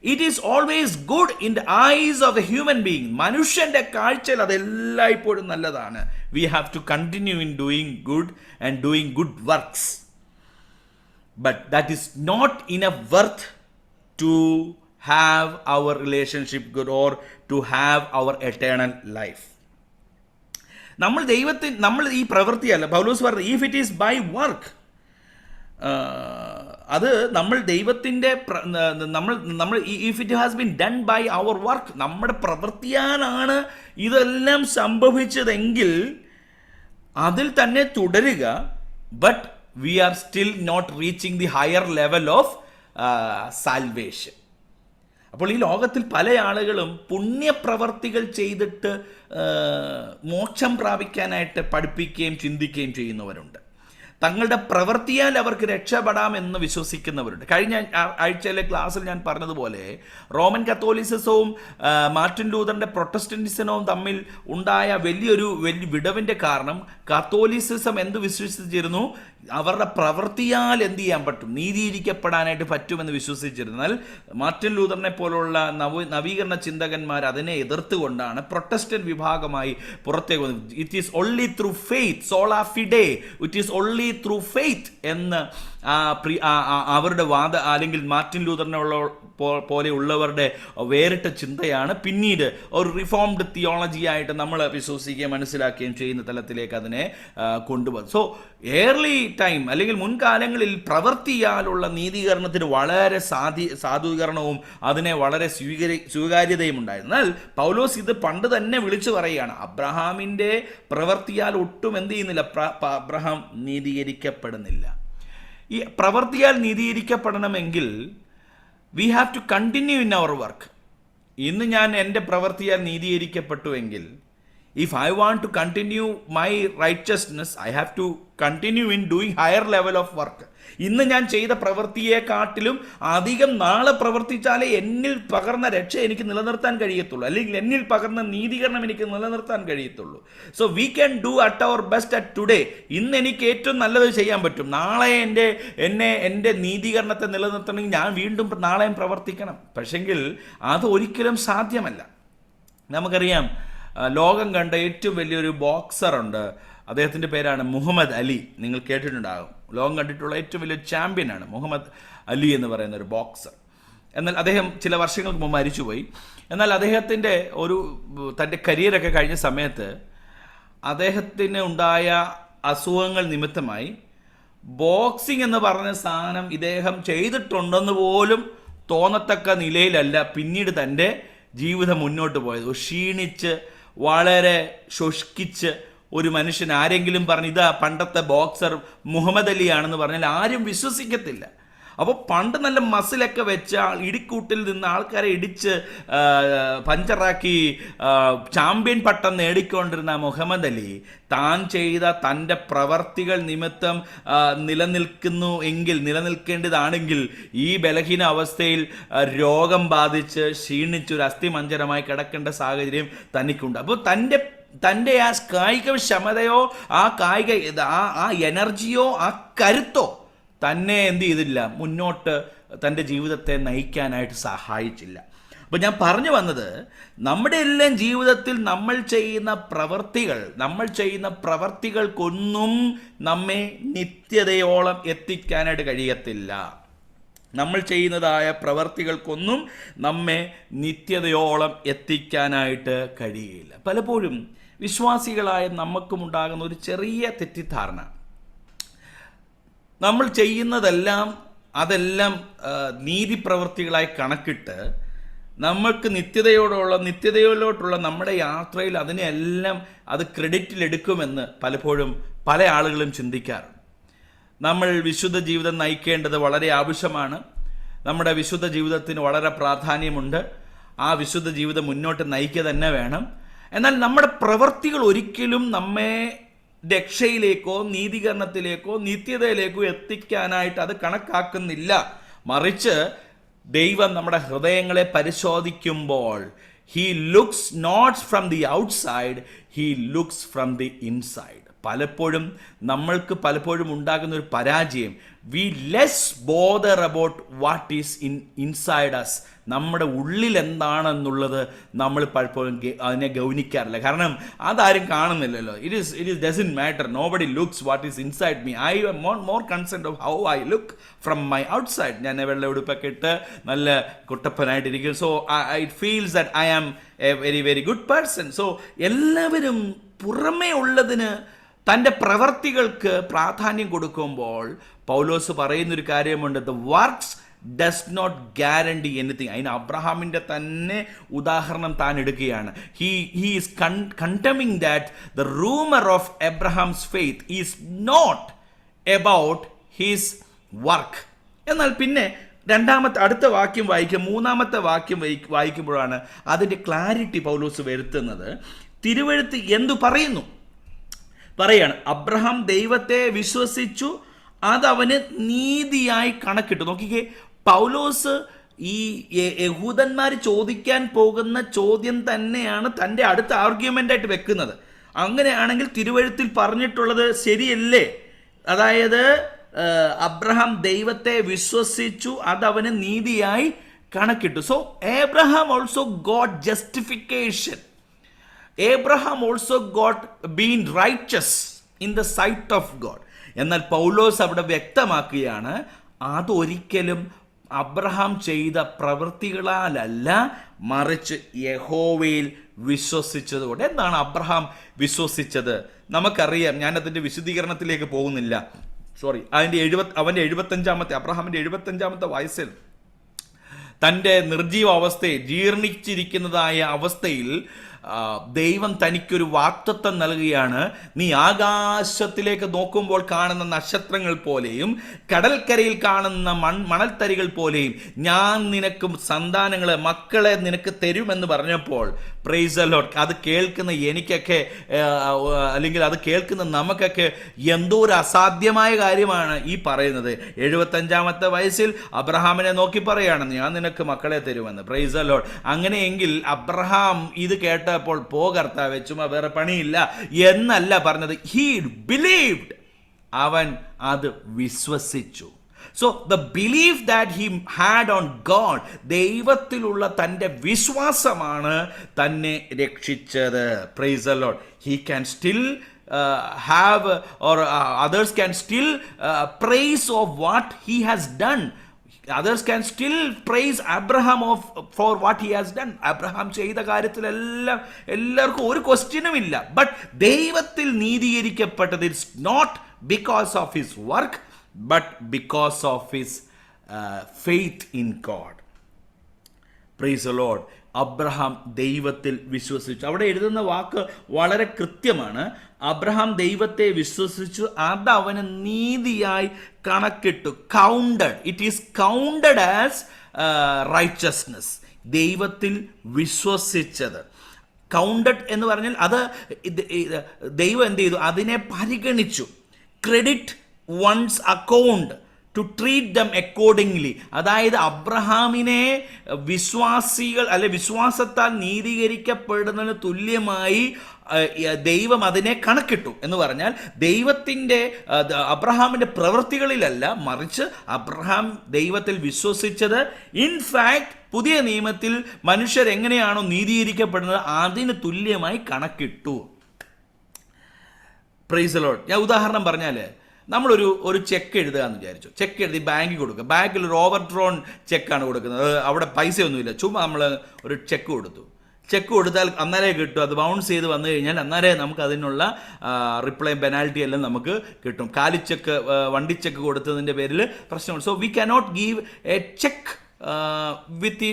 It is always good in the eyes of a human being. മനുഷ്യൻ്റെ കാഴ്ചയിൽ അതെല്ലായ്പ്പോഴും നല്ലതാണ്. We have to continue in doing good and doing good works. But that is not enough worth to have our relationship good or to have our eternal life. നമ്മൾ ഈ പ്രവൃത്തിയല്ല. പൗലോസ് പറഞ്ഞു, if it is by work, അത് നമ്മൾ ദൈവത്തിൻ്റെ if it has been done by our work, നമ്മുടെ പ്രവൃത്തിയാലാണ് ഇതെല്ലാം സംഭവിച്ചതെങ്കിൽ അതിൽ തന്നെ തുടരുക. But we are still not reaching the higher level of salvation. അപ്പോൾ ഈ ലോകത്തിൽ പല ആളുകളും പുണ്യപ്രവർത്തികൾ ചെയ്തിട്ട് മോക്ഷം പ്രാപിക്കാനായിട്ട് പഠിപ്പിക്കുകയും ചിന്തിക്കുകയും ചെയ്യുന്നവരുണ്ട്. തങ്ങളുടെ പ്രവൃത്തിയാൽ അവർക്ക് രക്ഷപ്പെടാമെന്ന് വിശ്വസിക്കുന്നവരുണ്ട്. കഴിഞ്ഞ ആഴ്ചയിലെ ക്ലാസ്സിൽ ഞാൻ പറഞ്ഞതുപോലെ റോമൻ കത്തോലിസിസവും മാർട്ടിൻ ലൂതറിൻ്റെ പ്രൊട്ടസ്റ്റന്റിസവും തമ്മിൽ ഉണ്ടായ വലിയ വിടവിൻ്റെ കാരണം കത്തോലിസിസം എന്ത് വിശ്വസിച്ചിരുന്നു? അവരുടെ പ്രവൃത്തിയാൽ എന്ത് ചെയ്യാൻ പറ്റും? നീതീകരിക്കപ്പെടാനായിട്ട് പറ്റുമെന്ന് വിശ്വസിച്ചിരുന്നു. എന്നാൽ മാർട്ടിൻ ലൂതറിനെ പോലുള്ള നവീകരണ ചിന്തകന്മാർ അതിനെ എതിർത്തുകൊണ്ടാണ് പ്രൊട്ടസ്റ്റന്റ് വിഭാഗമായി പുറത്തേക്ക് വന്നത്. It is only through faith, സോളാ ഫിഡേ, it is only through faith എന്ന് അവരുടെ അല്ലെങ്കിൽ മാർട്ടിൻ ലൂതറിനുള്ള പോലെയുള്ളവരുടെ വേറിട്ട ചിന്തയാണ് പിന്നീട് ഒരു റിഫോംഡ് തിയോളജി ആയിട്ട് നമ്മൾ വിശ്വസിക്കുകയും മനസ്സിലാക്കുകയും ചെയ്യുന്ന തലത്തിലേക്ക് അതിനെ കൊണ്ടുവന്നു. സോ ഏർലി ടൈം അല്ലെങ്കിൽ മുൻകാലങ്ങളിൽ പ്രവൃത്തിയാലുള്ള നീതീകരണത്തിന് വളരെ സാധൂകരണവും അതിനെ വളരെ സ്വീകാര്യതയും ഉണ്ടായിരുന്നു. എന്നാൽ പൗലോസ് ഇത് പണ്ട് തന്നെ വിളിച്ചു പറയുകയാണ്, അബ്രഹാമിൻ്റെ പ്രവൃത്തിയാൽ ഒട്ടും എന്ത് ചെയ്യുന്നില്ല, അബ്രഹാം നീതീകരിക്കപ്പെടുന്നില്ല. ഈ പ്രവൃത്തിയാൽ നീതീകരിക്കപ്പെടണമെങ്കിൽ we have to continue in our work. ഇന്ന് ഞാൻ എൻ്റെ പ്രവൃത്തിയാൽ നീതീകരിക്കപ്പെട്ടുവെങ്കിൽ, if I want to continue my righteousness, I have to continue in doing higher level of work. ഇന്ന് ഞാൻ ചെയ്ത പ്രവൃത്തിയെക്കാട്ടിലും അധികം നാളെ പ്രവർത്തിച്ചാലേ എന്നിൽ പകർന്ന രക്ഷ എനിക്ക് നിലനിർത്താൻ കഴിയത്തുള്ളൂ, അല്ലെങ്കിൽ എന്നിൽ പകർന്ന നീതീകരണം എനിക്ക് നിലനിർത്താൻ കഴിയത്തുള്ളൂ. So we can do at our best at today. ഇന്ന് എനിക്ക് ഏറ്റവും നല്ലത് ചെയ്യാൻ പറ്റും. നാളെ എൻ്റെ നീതീകരണത്തെ നിലനിർത്തണമെങ്കിൽ ഞാൻ വീണ്ടും നാളെയും പ്രവർത്തിക്കണം. പക്ഷെങ്കിൽ അത് ഒരിക്കലും സാധ്യമല്ല. നമുക്കറിയാം, ലോകം കണ്ട ഏറ്റവും വലിയൊരു ബോക്സറുണ്ട്, അദ്ദേഹത്തിൻ്റെ പേരാണ് മുഹമ്മദ് അലി. നിങ്ങൾ കേട്ടിട്ടുണ്ടാകും. ലോകം കണ്ടിട്ടുള്ള ഏറ്റവും വലിയ ചാമ്പ്യനാണ് മുഹമ്മദ് അലി എന്ന് പറയുന്ന ഒരു ബോക്സർ. എന്നാൽ അദ്ദേഹം ചില വർഷങ്ങൾക്ക് മുമ്പ് മരിച്ചുപോയി. എന്നാൽ അദ്ദേഹത്തിൻ്റെ തൻ്റെ കരിയറൊക്കെ കഴിഞ്ഞ സമയത്ത് അദ്ദേഹത്തിന് ഉണ്ടായ അസുഖങ്ങൾ നിമിത്തമായി ബോക്സിംഗ് എന്ന് പറഞ്ഞ സാധനം ഇദ്ദേഹം ചെയ്തിട്ടുണ്ടെന്ന് പോലും തോന്നത്തക്ക നിലയിലല്ല പിന്നീട് തൻ്റെ ജീവിതം മുന്നോട്ട് പോയത്. ക്ഷീണിച്ച് വളരെ ശുഷ്കിച്ച് ഒരു മനുഷ്യൻ, ആരെങ്കിലും പറഞ്ഞ് ഇതാ പണ്ടത്തെ ബോക്സർ മുഹമ്മദ് അലി ആണെന്ന് പറഞ്ഞാൽ ആരും വിശ്വസിക്കത്തില്ല. അപ്പോൾ പണ്ട് നല്ല മസിലൊക്കെ വെച്ച ഇടിക്കൂട്ടിൽ നിന്ന് ആൾക്കാരെ ഇടിച്ച് പഞ്ചറാക്കി ചാമ്പ്യൻ പട്ടം നേടിക്കൊണ്ടിരുന്ന മുഹമ്മദ് അലി താൻ ചെയ്ത തൻ്റെ പ്രവർത്തികൾ നിമിത്തം നിലനിൽക്കേണ്ടതാണെങ്കിൽ ഈ ബലഹീന അവസ്ഥയിൽ രോഗം ബാധിച്ച് ക്ഷീണിച്ചൊരു അസ്ഥിമഞ്ജരമായി കിടക്കേണ്ട സാഹചര്യം തനിക്കുണ്ട്. അപ്പോൾ തൻ്റെ ആ കായിക ക്ഷമതയോ ആ എനർജിയോ ആ കരുത്തോ തന്നെ എന്ത് ചെയ്തില്ല, മുന്നോട്ട് തൻ്റെ ജീവിതത്തെ നയിക്കാനായിട്ട് സഹായിച്ചില്ല. അപ്പോൾ ഞാൻ പറഞ്ഞു വന്നത്, നമ്മുടെ എല്ലാം ജീവിതത്തിൽ നമ്മൾ ചെയ്യുന്ന പ്രവർത്തികൾക്കൊന്നും നമ്മെ നിത്യതയോളം എത്തിക്കാനായിട്ട് കഴിയത്തില്ല. നമ്മൾ ചെയ്യുന്നതായ പ്രവർത്തികൾക്കൊന്നും നമ്മെ നിത്യതയോളം എത്തിക്കാനായിട്ട് കഴിയില്ല. പലപ്പോഴും വിശ്വാസികളായ നമുക്കുമുണ്ടാകുന്ന ഒരു ചെറിയ തെറ്റിദ്ധാരണ, നമ്മൾ ചെയ്യുന്നതെല്ലാം നീതിപ്രവൃത്തികളായി കണക്കിട്ട് നമ്മൾക്ക് നിത്യതയിലോട്ടുള്ള നമ്മുടെ യാത്രയിൽ അതിനെല്ലാം അത് ക്രെഡിറ്റിലെടുക്കുമെന്ന് പലപ്പോഴും പല ആളുകളും ചിന്തിക്കാറുണ്ട്. നമ്മൾ വിശുദ്ധ ജീവിതം നയിക്കേണ്ടത് വളരെ ആവശ്യമാണ്. നമ്മുടെ വിശുദ്ധ ജീവിതത്തിന് വളരെ പ്രാധാന്യമുണ്ട്. ആ വിശുദ്ധ ജീവിതം മുന്നോട്ട് നയിക്കുക തന്നെ വേണം. എന്നാൽ നമ്മുടെ പ്രവൃത്തികൾ ഒരിക്കലും നമ്മെ രക്ഷയിലേക്കോ നീതീകരണത്തിലേക്കോ നിത്യതയിലേക്കോ എത്തിക്കാനായിട്ട് അത് കണക്കാക്കുന്നില്ല. മറിച്ച് ദൈവം നമ്മുടെ ഹൃദയങ്ങളെ പരിശോധിക്കുമ്പോൾ he looks not from the outside, he looks from the inside. നമ്മൾക്ക് പലപ്പോഴും ഉണ്ടാകുന്ന ഒരു പരാജയം, we less bother about what is inside us. നമ്മുടെ ഉള്ളിൽ എന്താണെന്നുള്ളത് നമ്മൾ പലപ്പോഴും അതിനെ ഗൗനിക്കാറില്ല. കാരണം അതാരും കാണുന്നില്ലല്ലോ. It doesn't matter. Nobody looks what is inside me. I am more concerned of how I look from my outside. ഞാൻ വെള്ള ഉടുപ്പൊക്കെ ഇട്ട് നല്ല കുട്ടപ്പനായിട്ടിരിക്കും. So it feels that I am a very very good person. So എല്ലാവരും പുറമേ ഉള്ളതിന് തൻ്റെ പ്രവർത്തികൾക്ക് പ്രാധാന്യം കൊടുക്കുമ്പോൾ പൗലോസ് പറയുന്നൊരു കാര്യമുണ്ട്, the works does not guarantee anything. അതിന് അബ്രഹാമിൻ്റെ തന്നെ ഉദാഹരണം താൻ എടുക്കുകയാണ്. He is condemning that the rumour of Abraham's faith is not about his work. എന്നാൽ പിന്നെ അടുത്ത വാക്യം വായിക്കുക, 3-ാമത്തെ വാക്യം വായിക്കുമ്പോഴാണ് അതിൻ്റെ ക്ലാരിറ്റി പൗലോസ് വരുത്തുന്നത്. തിരുവെഴുത്ത് എന്തു പറയുന്നു? പറയാണ്, അബ്രഹാം ദൈവത്തെ വിശ്വസിച്ചു, അതവന് നീതിയായി കണക്കിട്ടു. നോക്കിക്കേ, പൗലോസ് ഈ യഹൂദന്മാർ ചോദിക്കാൻ പോകുന്ന ചോദ്യം തന്നെയാണ് തൻ്റെ അടുത്ത ആർഗ്യുമെൻ്റ് ആയിട്ട് വെക്കുന്നത്. അങ്ങനെയാണെങ്കിൽ തിരുവെഴുത്തിൽ പറഞ്ഞിട്ടുള്ളത് ശരിയല്ലേ? അതായത് അബ്രഹാം ദൈവത്തെ വിശ്വസിച്ചു, അതവന് നീതിയായി കണക്കിട്ടു. So Abraham also got justification. Abraham also got been righteous in the sight of God. എന്നാൽ പൗലോസ് അവിടെ വ്യക്തമാക്കുകയാണ്, അതൊരിക്കലും അബ്രഹാം ചെയ്ത പ്രവൃത്തികളാലല്ല, മറിച്ച് യഹോവയിൽ വിശ്വസിച്ചതുകൊണ്ട്. എന്താണ് അബ്രഹാം വിശ്വസിച്ചത്? നമുക്കറിയാം. ഞാനതിൻ്റെ വിശദീകരണത്തിലേക്ക് പോകുന്നില്ല. അവൻ്റെ 75-ാമത്തെ അബ്രഹാമിൻ്റെ 75-ാമത്തെ വയസ്സിൽ തൻ്റെ നിർജീവ അവസ്ഥയെ, ജീർണിച്ചിരിക്കുന്നതായ അവസ്ഥയിൽ ദൈവം തനിക്കൊരു വാഗ്ദത്തം നൽകുകയാണ്. നീ ആകാശത്തിലേക്ക് നോക്കുമ്പോൾ കാണുന്ന നക്ഷത്രങ്ങൾ പോലെയും കടൽക്കരയിൽ കാണുന്ന മണൽത്തരികൾ പോലെയും ഞാൻ നിനക്ക് സന്താനങ്ങളെ, മക്കളെ നിനക്ക് തരുമെന്ന് പറഞ്ഞപ്പോൾ, പ്രൈസ് ദി ലോർഡ്, അത് കേൾക്കുന്ന എനിക്കൊക്കെ, അല്ലെങ്കിൽ അത് കേൾക്കുന്ന നമുക്കൊക്കെ എന്തോ ഒരു അസാധ്യമായ കാര്യമാണ് ഈ പറയുന്നത്. 75-ാമത്തെ വയസ്സിൽ അബ്രഹാമിനെ നോക്കി പറയാണ്, ഞാൻ നിനക്ക് മക്കളെ തരുമെന്ന്. Praise the Lord. അങ്ങനെയെങ്കിൽ അബ്രഹാം ഇത് കേട്ടപ്പോൾ, പോ കർത്താവേ, ചുമ്മാ വേറെ പണിയില്ല എന്നല്ല പറഞ്ഞത്. He believed. അവൻ അത് വിശ്വസിച്ചു. So the belief that he had on God, ദൈവത്തിലുള്ള തൻ്റെ വിശ്വാസമാണ് തന്നെ രക്ഷിച്ചത്. Praise the Lord. He can still have or others can still praise of what he has done. Others can still praise Abraham for what he has done. അബ്രഹാം ചെയ്ത കാര്യത്തിലെല്ലാം എല്ലാവർക്കും ഒരു ക്വസ്റ്റ്യനും ഇല്ല. ബട്ട് ദൈവത്തിൽ നീതീകരിക്കപ്പെട്ടത് it's not because of his work, but because of his faith in God. Praise the Lord. Abraham ദൈവത്തിൽ വിശ്വസിച്ചു. അവിടെ എഴുതുന്ന വാക്ക് വളരെ കൃത്യമാണ്. അബ്രഹാം ദൈവത്തെ വിശ്വസിച്ചു, അത് അവന് നീതിയായി കണക്കിട്ടു. Counted, it is counted as righteousness. ദൈവത്തിൽ വിശ്വസിച്ചത്. കൗണ്ടഡ് എന്ന് പറഞ്ഞാൽ അത് ദൈവം എന്ത് ചെയ്തു? അതിനെ പരിഗണിച്ചു. Credit one's account to treat them accordingly. അതായത് അബ്രഹാമിനെ വിശ്വാസികൾ അല്ലെ വിശ്വാസത്താൽ നീതീകരിക്കപ്പെടുന്നതിന് തുല്യമായി ദൈവം അതിനെ കണക്കിട്ടു. എന്ന് പറഞ്ഞാൽ അബ്രഹാമിൻ്റെ പ്രവൃത്തികളിലല്ല, മറിച്ച് അബ്രഹാം ദൈവത്തിൽ വിശ്വസിച്ചത്. ഇൻഫാക്ട് പുതിയ നിയമത്തിൽ മനുഷ്യർ എങ്ങനെയാണോ നീതീകരിക്കപ്പെടുന്നത് അതിന് തുല്യമായി കണക്കിട്ടു. Praise the Lord. ഞാൻ ഉദാഹരണം പറഞ്ഞാൽ, നമ്മളൊരു ചെക്ക് എഴുതുക എന്ന് വിചാരിച്ചു. ചെക്ക് എഴുതി ബാങ്കിൽ കൊടുക്കുക. ബാങ്കിൽ ഒരു ഓവർ ഡ്രോൺ ചെക്കാണ് കൊടുക്കുന്നത്. അവിടെ പൈസയൊന്നുമില്ല, ചുമ്മാ നമ്മൾ ഒരു ചെക്ക് കൊടുത്തു. ചെക്ക് കൊടുത്താൽ അന്നേരം കിട്ടും. അത് ബൗൺസ് ചെയ്ത് വന്നു കഴിഞ്ഞാൽ അന്നേരം നമുക്ക് അതിനുള്ള റിപ്ലൈ, പെനാൽറ്റി എല്ലാം നമുക്ക് കിട്ടും. കാലിച്ചെക്ക്, വണ്ടിച്ചെക്ക് കൊടുത്തതിൻ്റെ പേരിൽ പ്രശ്നമുണ്ട്. So we cannot give a check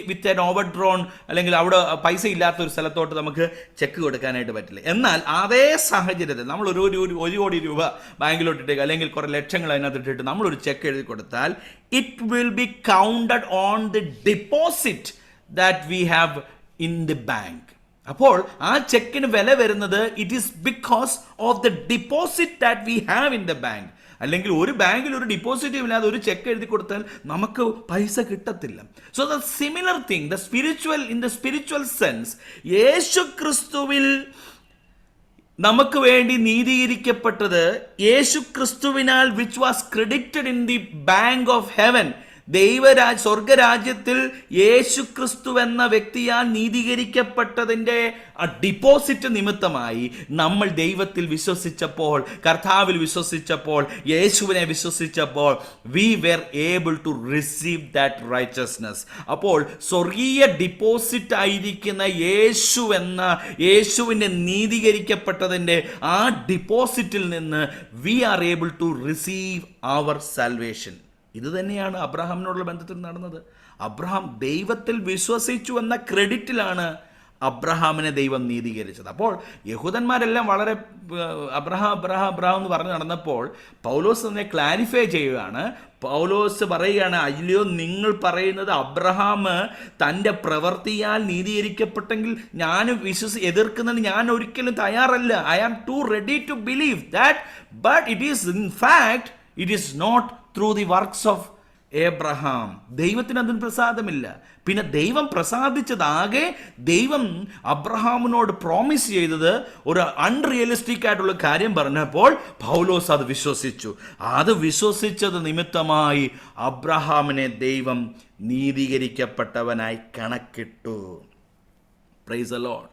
with an over drone, അല്ലെങ്കിൽ അവിടെ പൈസ ഇല്ലാത്തൊരു സ്ഥലത്തോട്ട് നമുക്ക് ചെക്ക് കൊടുക്കാനായിട്ട് പറ്റില്ല. എന്നാൽ അതേ സാഹചര്യത്തിൽ നമ്മൾ ഒരു കോടി രൂപ ബാങ്കിലോട്ടിട്ടേക്ക്, അല്ലെങ്കിൽ കുറേ ലക്ഷങ്ങൾ അതിനകത്ത് ഇട്ടിട്ട് നമ്മളൊരു ചെക്ക് എഴുതി കൊടുത്താൽ, it will be counted on the deposit that we have in the bank. അപ്പോൾ ആ ചെക്കിന് വില വരുന്നത് it is because of the deposit that we have in the bank. അല്ലെങ്കിൽ ഒരു ബാങ്കിൽ ഒരു ഡിപ്പോസിറ്റ് ഇല്ലാതെ ഒരു ചെക്ക് എഴുതി കൊടുത്താൽ നമുക്ക് പൈസ കിട്ടത്തില്ല. So the similar thing, in the spiritual sense, Yesu ക്രിസ്തുവിൽ നമുക്ക് വേണ്ടി നീതീകരിക്കപ്പെട്ടത്, യേശു ക്രിസ്തുവിനാൽ which was credited in the bank of heaven, സ്വർഗരാജ്യത്തിൽ യേശു ക്രിസ്തു എന്ന വ്യക്തിയാൽ നീതീകരിക്കപ്പെട്ടതിൻ്റെ ഡിപ്പോസിറ്റ് നിമിത്തമായി നമ്മൾ ദൈവത്തിൽ വിശ്വസിച്ചപ്പോൾ, കർത്താവിൽ വിശ്വസിച്ചപ്പോൾ, യേശുവിനെ വിശ്വസിച്ചപ്പോൾ, we were able to receive that righteousness. അപ്പോൾ സ്വർഗീയ ഡിപ്പോസിറ്റ് ആയിരിക്കുന്ന യേശുവിൻ്റെ നീതീകരിക്കപ്പെട്ടതിൻ്റെ ആ ഡിപ്പോസിറ്റിൽ നിന്ന് we are able to receive our salvation. ഇത് തന്നെയാണ് അബ്രഹാമിനോടുള്ള ബന്ധത്തിൽ നടന്നത്. അബ്രഹാം ദൈവത്തിൽ വിശ്വസിച്ചു എന്ന ക്രെഡിറ്റിലാണ് അബ്രഹാമിനെ ദൈവം നീതീകരിച്ചത്. അപ്പോൾ യഹൂദന്മാരെല്ലാം വളരെ അബ്രഹാം എന്ന് പറഞ്ഞു നടന്നപ്പോൾ പൗലോസ് തന്നെ ക്ലാരിഫൈ ചെയ്യുകയാണ്. പൗലോസ് പറയുകയാണ്, അല്ലയോ നിങ്ങൾ പറയുന്നത് അബ്രഹാം തൻ്റെ പ്രവൃത്തിയാൽ നീതീകരിക്കപ്പെട്ടെങ്കിൽ ഞാൻ എതിർക്കുന്നതിന് ഞാൻ ഒരിക്കലും തയ്യാറല്ല. I am too ready to believe that, but it is in fact it is not through the works of Abraham. ദൈവത്തിന് അതിന് പ്രസാദമില്ല. പിന്നെ ദൈവം പ്രസാദിച്ചതാകെ ദൈവം അബ്രഹാമിനോട് പ്രോമിസ് ചെയ്തത് ഒരു അൺറിയലിസ്റ്റിക് ആയിട്ടുള്ള കാര്യം പറഞ്ഞപ്പോൾ പൗലോസ് അത് വിശ്വസിച്ചു. അത് വിശ്വസിച്ചത് നിമിത്തമായി അബ്രഹാമിനെ ദൈവം നീതീകരിക്കപ്പെട്ടവനായി കണക്കിട്ടു. Praise the lord.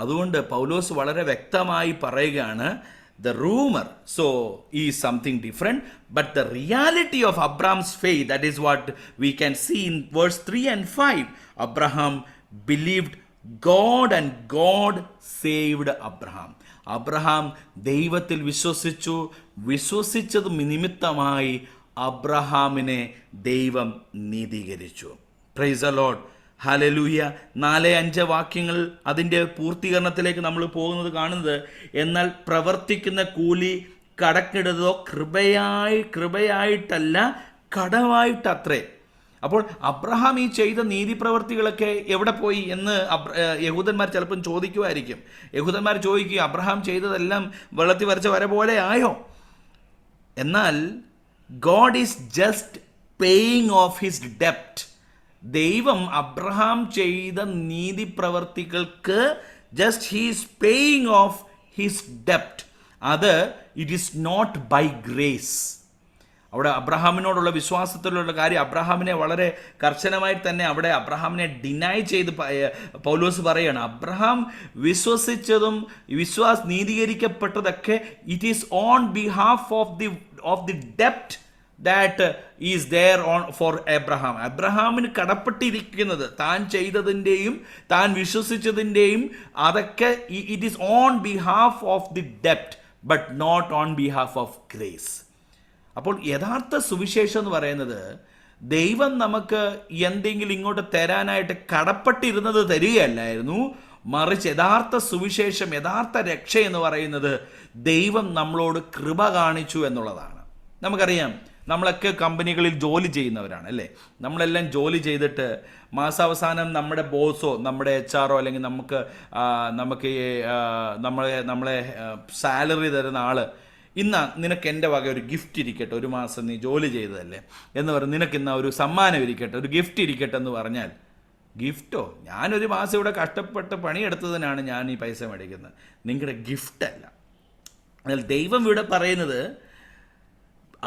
അതുകൊണ്ട് പൗലോസ് വളരെ വ്യക്തമായി പറയുകയാണ്, the rumor is something different, but the reality of Abraham's faith, that is what we can see in verse 3 and 5. Abraham believed God and God saved Abraham. Abraham ദൈവത്തിൽ വിശ്വസിച്ചത് നിമിത്തമായി അബ്രഹാമിനെ ദൈവം നീതീകരിച്ചു. Praise the lord. ഹല്ലേലൂയ. 4-5 വാക്യങ്ങൾ അതിൻ്റെ പൂർത്തീകരണത്തിലേക്ക് നമ്മൾ പോകുന്നത് കാണുന്നത്, എന്നാൽ പ്രവർത്തിക്കുന്ന കൂലി കടക്കിടതോ കൃപയായിട്ടല്ല കടമായിട്ടത്രേ. അപ്പോൾ അബ്രഹാം ഈ ചെയ്ത നീതിപ്രവർത്തികളൊക്കെ എവിടെ പോയി എന്ന് യഹൂദന്മാർ ചിലപ്പം ചോദിക്കുമായിരിക്കും. യഹൂദന്മാർ ചോദിക്കുക, അബ്രഹാം ചെയ്തതെല്ലാം വെള്ളത്തിൽ വരച്ച വര പോലെ ആയോ? എന്നാൽ God is just paying off his ഡെപ്റ്റ്. ദൈവം അബ്രഹാം ചെയ്ത നീതിപ്രവർത്തികൾക്ക് just his paying off his ഡെപ്റ്റ്. അത് it is not by grace. അവിടെ അബ്രഹാമിനോടുള്ള വിശ്വാസത്തിലുള്ള കാര്യം അബ്രഹാമിനെ വളരെ കർശനമായി തന്നെ അവിടെ അബ്രഹാമിനെ ഡിനൈ ചെയ്ത് പൗലോസ് പറയുകയാണ്. അബ്രഹാം വിശ്വസിച്ചതും നീതീകരിക്കപ്പെട്ടതൊക്കെ it is on behalf of the ഡെപ്റ്റ് that is there for Abraham. അബ്രഹാമിന് കടപ്പെട്ടിരിക്കുന്നത് താൻ ചെയ്തതിൻ്റെയും താൻ വിശ്വസിച്ചതിൻ്റെയും അതൊക്കെ it is on behalf of the ഡെപ്റ്റ് but not on behalf of grace. അപ്പോൾ യഥാർത്ഥ സുവിശേഷം എന്ന് പറയുന്നത് ദൈവം നമുക്ക് എന്തെങ്കിലും ഇങ്ങോട്ട് തരാനായിട്ട് കടപ്പെട്ടിരുന്നത് തരികയല്ലായിരുന്നു, മറിച്ച് യഥാർത്ഥ സുവിശേഷം, യഥാർത്ഥ രക്ഷ എന്ന് പറയുന്നത് ദൈവം നമ്മളോട് കൃപ കാണിച്ചു എന്നുള്ളതാണ്. നമുക്കറിയാം, നമ്മളൊക്കെ കമ്പനികളിൽ ജോലി ചെയ്യുന്നവരാണ് അല്ലേ. നമ്മളെല്ലാം ജോലി ചെയ്തിട്ട് മാസാവസാനം നമ്മുടെ ബോസോ നമ്മുടെ HR അല്ലെങ്കിൽ നമുക്ക് നമ്മളെ സാലറി തരുന്ന ആൾ, ഇന്ന് നിനക്ക് എൻ്റെ വക ഒരു ഗിഫ്റ്റ് ഇരിക്കട്ടെ, ഒരു മാസം നീ ജോലി ചെയ്തതല്ലേ എന്ന് പറഞ്ഞ് നിനക്ക് ഇന്ന് ഒരു സമ്മാനം ഇരിക്കട്ടെ, ഒരു ഗിഫ്റ്റ് ഇരിക്കട്ടെ എന്ന് പറഞ്ഞാൽ, ഗിഫ്റ്റോ? ഞാനൊരു മാസം ഇവിടെ കഷ്ടപ്പെട്ട് പണിയെടുത്തതിനാണ് ഞാൻ ഈ പൈസ മേടിക്കുന്നത്, നിങ്ങളുടെ ഗിഫ്റ്റല്ല. എന്നാൽ ദൈവം ഇവിടെ പറയുന്നത്,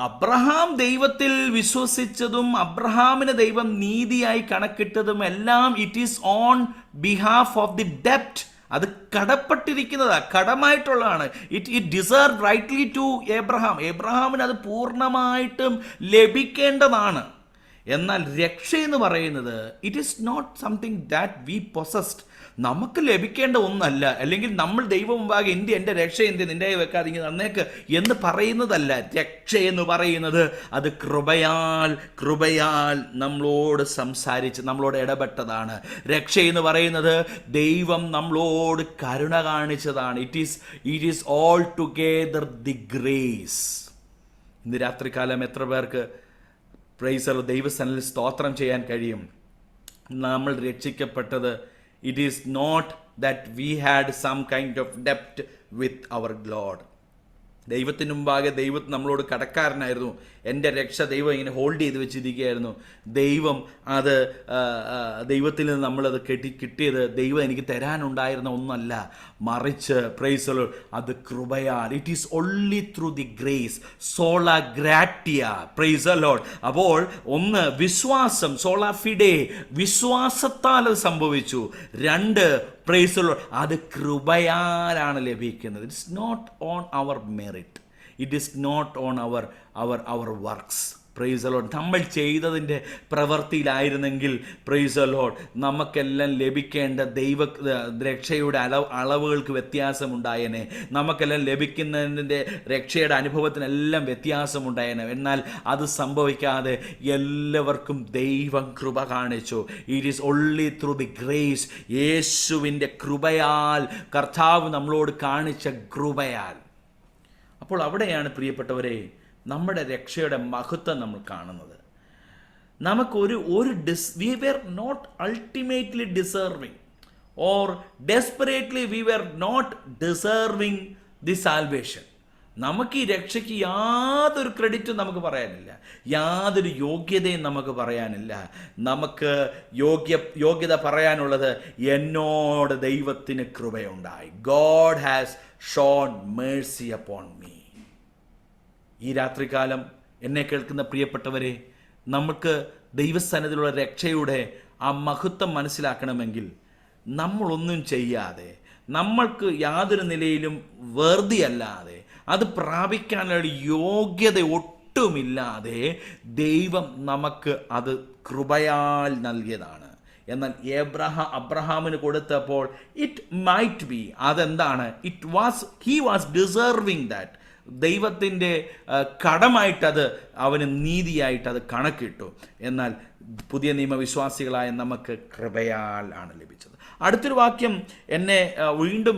അബ്രഹാം ദൈവത്തിൽ വിശ്വസിച്ചതും അബ്രഹാമിന് ദൈവം നീതിയായി കണക്കിട്ടതും എല്ലാം it is on behalf of the ഡെപ്റ്റ്. അത് കടപ്പെട്ടിരിക്കുന്നതാണ്, കടമായിട്ടുള്ളതാണ്. ഇറ്റ് ഡിസേർവ് റൈറ്റ്ലി ടു എബ്രഹാമിന് അത് പൂർണ്ണമായിട്ടും ലഭിക്കേണ്ടതാണ്. എന്നാൽ രക്ഷ എന്ന് പറയുന്നത് it is not something that we possessed. നമുക്ക് ലഭിക്കേണ്ട ഒന്നല്ല, അല്ലെങ്കിൽ നമ്മൾ ദൈവം മുമ്പാകെ എൻ്റെ രക്ഷ എന്ത് നിൻ്റെ വെക്കാതെ ഇങ്ങനെ തന്നേക്ക് എന്ന് പറയുന്നതല്ല. രക്ഷ എന്ന് പറയുന്നത് അത് കൃപയാൽ നമ്മളോട് സംസാരിച്ച് നമ്മളോട് ഇടപെട്ടതാണ്. രക്ഷ എന്ന് പറയുന്നത് ദൈവം നമ്മളോട് കരുണ കാണിച്ചതാണ്. It is all together the grace. ഇന്ന് രാത്രികാലം എത്ര പേർക്ക് പ്രൈസ് ദൈവസന്നിധിയിൽ സ്തോത്രം ചെയ്യാൻ കഴിയും? നമ്മൾ രക്ഷിക്കപ്പെട്ടത് it is not that we had some kind of debt with our Lord. ദൈവത്തിന് മുമ്പാകെ ദൈവം നമ്മളോട് കടക്കാരനായിരുന്നു. എൻ്റെ രക്ഷ ദൈവം ഇങ്ങനെ ഹോൾഡ് ചെയ്ത് വെച്ചിരിക്കുകയായിരുന്നു. ദൈവത്തിൽ നിന്ന് നമ്മളത് കിട്ടിയത് ദൈവം എനിക്ക് തരാനുണ്ടായിരുന്ന ഒന്നല്ല, മറിച്ച് പ്രൈസ് ദി ലോർഡ് അത് കൃപയാൽ. It is only through the grace, sola gratia. Praise the lord. അപ്പോൾ ഒന്ന് വിശ്വാസം, സോള ഫിഡേ, വിശ്വാസത്താൽ അത് സംഭവിച്ചു. 2 പ്രൈസ് ദി ലോർഡ് അത് കൃപയാലാണ് ലഭിക്കുന്നത്. It's not on our merit, it is not on our works. Praise the Lord. നമ്മൾ ചെയ്തതിൻ്റെ പ്രവൃത്തിയിലായിരുന്നെങ്കിൽ പ്രൈസ് ദി ലോർഡ് നമുക്കെല്ലാം ലഭിക്കേണ്ട രക്ഷയുടെ അളവുകൾക്ക് വ്യത്യാസമുണ്ടായേനെ. നമുക്കെല്ലാം ലഭിക്കുന്നതിൻ്റെ രക്ഷയുടെ അനുഭവത്തിനെല്ലാം വ്യത്യാസമുണ്ടായേനെ. എന്നാൽ അത് സംഭവിക്കാതെ എല്ലാവർക്കും ദൈവം കൃപ കാണിച്ചു. It is only through the grace. യേശുവിൻ്റെ കൃപയാൽ, കർത്താവ് നമ്മളോട് കാണിച്ച കൃപയാൽ. അപ്പോൾ അവിടെയാണ് പ്രിയപ്പെട്ടവരെ നമ്മുടെ രക്ഷയുടെ മഹത്വം നമ്മൾ കാണുന്നത്. നമുക്കൊരു we were not ultimately deserving or desperately we were not deserving the salvation. നമുക്ക് ഈ രക്ഷയ്ക്ക് യാതൊരു ക്രെഡിറ്റും നമുക്ക് പറയാനില്ല, യാതൊരു യോഗ്യതയും നമുക്ക് പറയാനില്ല. നമുക്ക് യോഗ്യത പറയാനുള്ളത് എന്നോട് ദൈവത്തിന് കൃപയുണ്ടായി. God has shown mercy upon me. ഈ രാത്രികാലം എന്നെ കേൾക്കുന്ന പ്രിയപ്പെട്ടവരെ, നമുക്ക് ദൈവസന്നിധിയിലുള്ള രക്ഷയുടെ ആ മഹത്വം മനസ്സിലാക്കണമെങ്കിൽ നമ്മളൊന്നും ചെയ്യാതെ, നമ്മൾക്ക് യാതൊരു നിലയിലും വെറുതെയല്ലാതെ, അത് പ്രാപിക്കാനുള്ള യോഗ്യത ഒട്ടുമില്ലാതെ ദൈവം നമുക്ക് അത് കൃപയാൽ നൽകിയതാണ്. എന്നാൽ അബ്രഹാമിന് കൊടുത്തപ്പോൾ ഇറ്റ് മൈറ്റ് ബി, അതെന്താണ്, ഹി വാസ് ഡിസേർവിങ് ദാറ്റ്. ദൈവത്തിൻ്റെ കടമായിട്ടത് അവന് നീതിയായിട്ടത് കണക്കിട്ടു. എന്നാൽ പുതിയ നിയമവിശ്വാസികളായ നമുക്ക് കൃപയാൽ ആണ് ലഭിച്ചത്. അടുത്തൊരു വാക്യം എന്നെ വീണ്ടും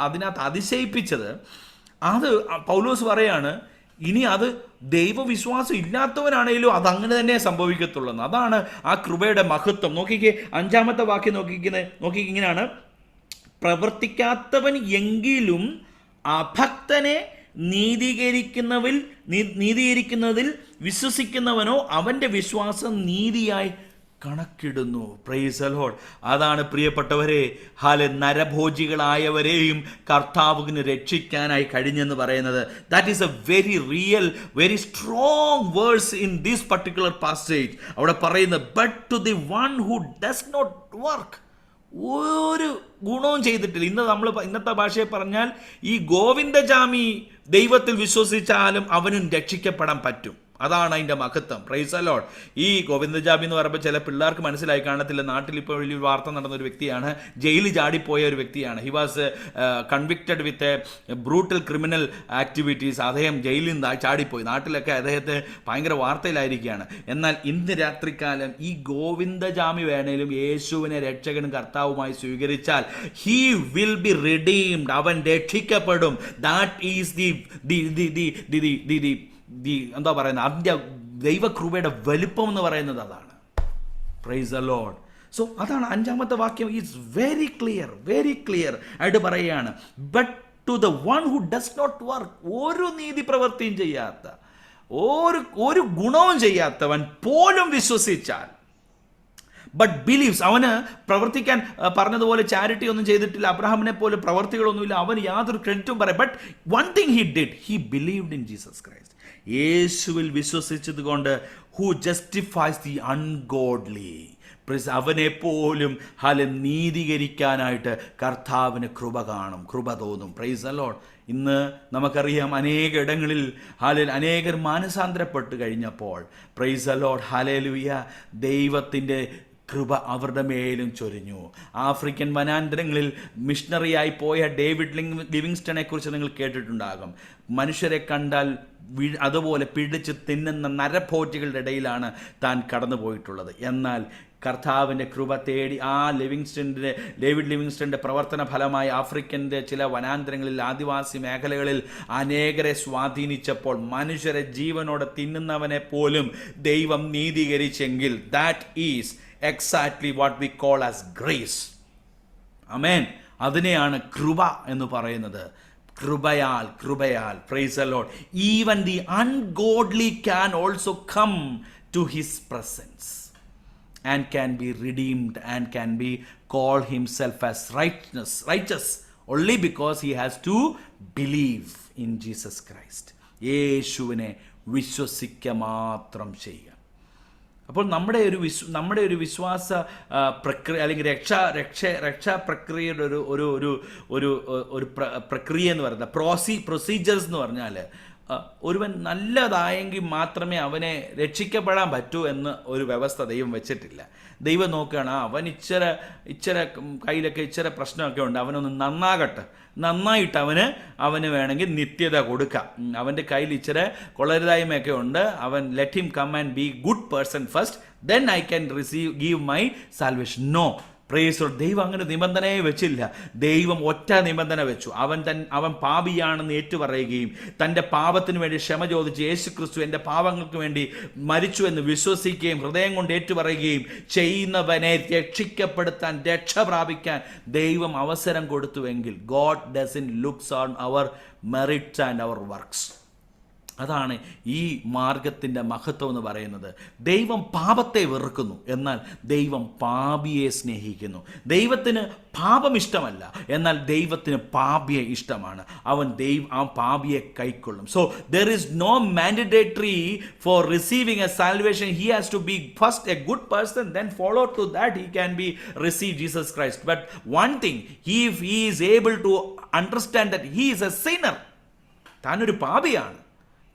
അതിനകത്ത് അതിശയിപ്പിച്ചത്, അത് പൗലോസ് പറയാണ്, ഇനി അത് ദൈവവിശ്വാസം ഇല്ലാത്തവനാണെങ്കിലും അതങ്ങനെ തന്നെ സംഭവിക്കത്തുള്ളൂ. അതാണ് ആ കൃപയുടെ മഹത്വം. നോക്കിക്കേ, 5-ാമത്തെ വാക്യം നോക്കിക്കേ, ഇങ്ങനെയാണ്: പ്രവർത്തിക്കാത്തവൻ എങ്കിലും അഭക്തനെ നീതീകരിക്കുന്നതിൽ വിശ്വസിക്കുന്നവനോ അവൻ്റെ വിശ്വാസം നീതിയായി കണക്കിടുന്നു. Praise the lord. അതാണ് പ്രിയപ്പെട്ടവരെ, നരഭോജികളായവരെയും കർത്താവിന് രക്ഷിക്കാനായി കഴിഞ്ഞെന്ന് പറയുന്നത്. That is a very real, very strong verse in this particular passage. അവിടെ പറയുന്നത്, but to the one who does not work, ഒരു ഗുണവും ചെയ്തിട്ടില്ല. ഇന്നത്തെ ഭാഷയെ പറഞ്ഞാൽ, ഈ ഗോവിന്ദജാമി ദൈവത്തിൽ വിശ്വസിച്ചാലും അവനും രക്ഷിക്കപ്പെടാൻ പറ്റും. അതാണ് അതിൻ്റെ മഹത്വം. Price the Lord. ഈ ഗോവിന്ദജാമി എന്ന് പറയുമ്പോൾ ചില പിള്ളേർക്ക് മനസ്സിലായി കാണത്തില്ല. നാട്ടിൽ ഇപ്പോൾ വലിയൊരു വാർത്ത നടന്നൊരു വ്യക്തിയാണ്, ജയിലിൽ ചാടിപ്പോയ ഒരു വ്യക്തിയാണ്. He was convicted with brutal criminal activities. അദ്ദേഹം ജയിലിൽ നിന്ന് ചാടിപ്പോയി. നാട്ടിലൊക്കെ അദ്ദേഹത്തെ ഭയങ്കര വാർത്തയിലായിരിക്കുകയാണ്. എന്നാൽ ഇന്ന് രാത്രികാലം ഈ ഗോവിന്ദജാമി വേണേലും യേശുവിനെ രക്ഷകനും കർത്താവുമായി സ്വീകരിച്ചാൽ ഹി വിൽ ബി റിഡീംഡ്. അവൻ രക്ഷിക്കപ്പെടും. ദാറ്റ് ഈസ് എന്താ പറയുന്നത്, അതിൻ്റെ ദൈവകൃപയുടെ വലിപ്പം എന്ന് പറയുന്നത് അതാണ്. Price the lord. സോ അതാണ് 5-ാമത്തെ വാക്യം. ഈസ് വെരി ക്ലിയർ ആയിട്ട് പറയുകയാണ്, but to the one who does not work, ഒരു നീതി പ്രവൃത്തിയും ചെയ്യാത്ത, ഒരു ഗുണവും ചെയ്യാത്തവൻ പോലും വിശ്വസിച്ചാൽ, ബട്ട് ബിലീവ്സ്, അവന് പ്രവർത്തിക്കാൻ പറഞ്ഞതുപോലെ ചാരിറ്റി ഒന്നും ചെയ്തിട്ടില്ല, അബ്രഹാമിനെ പോലെ പ്രവർത്തികളൊന്നുമില്ല, അവന് യാതൊരു ക്രെഡിറ്റും പറയാം. But one thing he did, he believed in Jesus Christ. യേശുവിൽ വിശ്വസിച്ചത് കൊണ്ട്, ഹു ജസ്റ്റിഫൈസ് ദി അൺഗോഡ്ലി, അവനെ പോലും നീതീകരിക്കാനായിട്ട് കർത്താവിന് കൃപ തോന്നും. Price the Lord. ഇന്ന് നമുക്കറിയാം, അനേക ഇടങ്ങളിൽ അനേകർ മാനസാന്തരപ്പെട്ട് കഴിഞ്ഞപ്പോൾ, പ്രൈസ് ദി ലോർഡ്, ഹല്ലേലൂയ, ദൈവത്തിൻ്റെ കൃപ അവരുടെ മേലും ചൊരിഞ്ഞു. ആഫ്രിക്കൻ വനാന്തരങ്ങളിൽ മിഷണറിയായി പോയ ഡേവിഡ് ലിവിങ്സ്റ്റണെ കുറിച്ച് നിങ്ങൾ കേട്ടിട്ടുണ്ടാകും. മനുഷ്യരെ കണ്ടാൽ അതുപോലെ പിടിച്ച് തിന്നുന്ന നരഭോജികളുടെ ഇടയിലാണ് താൻ കടന്നു പോയിട്ടുള്ളത്. എന്നാൽ കർത്താവിൻ്റെ കൃപ തേടി ആ ഡേവിഡ് ലിവിങ്സ്റ്റൻ്റെ പ്രവർത്തന ഫലമായി ആഫ്രിക്കൻ്റെ ചില വനാന്തരങ്ങളിൽ, ആദിവാസി മേഖലകളിൽ അനേകരെ സ്വാധീനിച്ചപ്പോൾ, മനുഷ്യരെ ജീവനോടെ തിന്നുന്നവനെ പോലും ദൈവം നീതീകരിച്ചെങ്കിൽ, that is exactly what we call as grace. Amen. അതിനെയാണ് കൃപ എന്ന് പറയുന്നത്. കൃപയാൽ. Praise the lord. Even the ungodly can also come to his presence and can be redeemed and can be call himself as righteous only because he has to believe in Jesus Christ. യേശുവിനെ വിശ്വസിക്കുക മാത്രം ചെയ്യുക. അപ്പോൾ നമ്മുടെ ഒരു വിശ്വാസ പ്രക്രിയ, അല്ലെങ്കിൽ രക്ഷാ പ്രക്രിയയുടെ ഒരു പ്രക്രിയ എന്ന് പറയുന്നത്, പ്രൊസീജിയേഴ്സ് എന്ന് പറഞ്ഞാൽ, ഒരുവൻ നല്ലതായെങ്കിൽ മാത്രമേ അവനെ രക്ഷിക്കപ്പെടാൻ പറ്റൂ എന്ന് ഒരു വ്യവസ്ഥ ദൈവം വെച്ചിട്ടില്ല. ദൈവം നോക്കുകയാണ്, അവൻ ഇച്ചിരി കയ്യിലൊക്കെ ഇച്ചിരി പ്രശ്നമൊക്കെ ഉണ്ട്, അവനൊന്ന് നന്നായിട്ട് അവന് വേണമെങ്കിൽ നിത്യത കൊടുക്കാം. അവൻ്റെ കയ്യിൽ ഇച്ചിരി കൊള്ളരുതായ്മയൊക്കെ ഉണ്ട്, അവൻ let him come and be good person first, then I can give my salvation. No, praise ദൈവം. ദൈവം അങ്ങനെ നിബന്ധനയെ വെച്ചില്ല. ദൈവം ഒറ്റ നിബന്ധന വെച്ചു. അവൻ പാപിയാണെന്ന് ഏറ്റുപറയുകയും തൻ്റെ പാപത്തിന് വേണ്ടി ക്ഷമ ചോദിച്ച് യേശു ക്രിസ്തു എൻ്റെ പാപങ്ങൾക്ക് വേണ്ടി മരിച്ചു എന്ന് വിശ്വസിക്കുകയും ഹൃദയം കൊണ്ട് ഏറ്റുപറയുകയും ചെയ്യുന്നവനെ രക്ഷിക്കപ്പെടുത്താൻ, രക്ഷ പ്രാപിക്കാൻ ദൈവം അവസരം കൊടുത്തുവെങ്കിൽ God doesn't looks on our merits and our works. അതാണ് ഈ മാർഗത്തിൻ്റെ മഹത്വം എന്ന് പറയുന്നത്. ദൈവം പാപത്തെ വെറുക്കുന്നു, എന്നാൽ ദൈവം പാപിയെ സ്നേഹിക്കുന്നു. ദൈവത്തിന് പാപം ഇഷ്ടമല്ല, എന്നാൽ ദൈവത്തിന് പാപിയെ ഇഷ്ടമാണ്. അവൻ ആ പാപിയെ കൈക്കൊള്ളും. So there is no mandatory for receiving a salvation. He has to be first a good person, then follow to that he can be receive Jesus Christ. But one thing, if he is able to understand that he is a sinner, താനൊരു പാപിയാണ്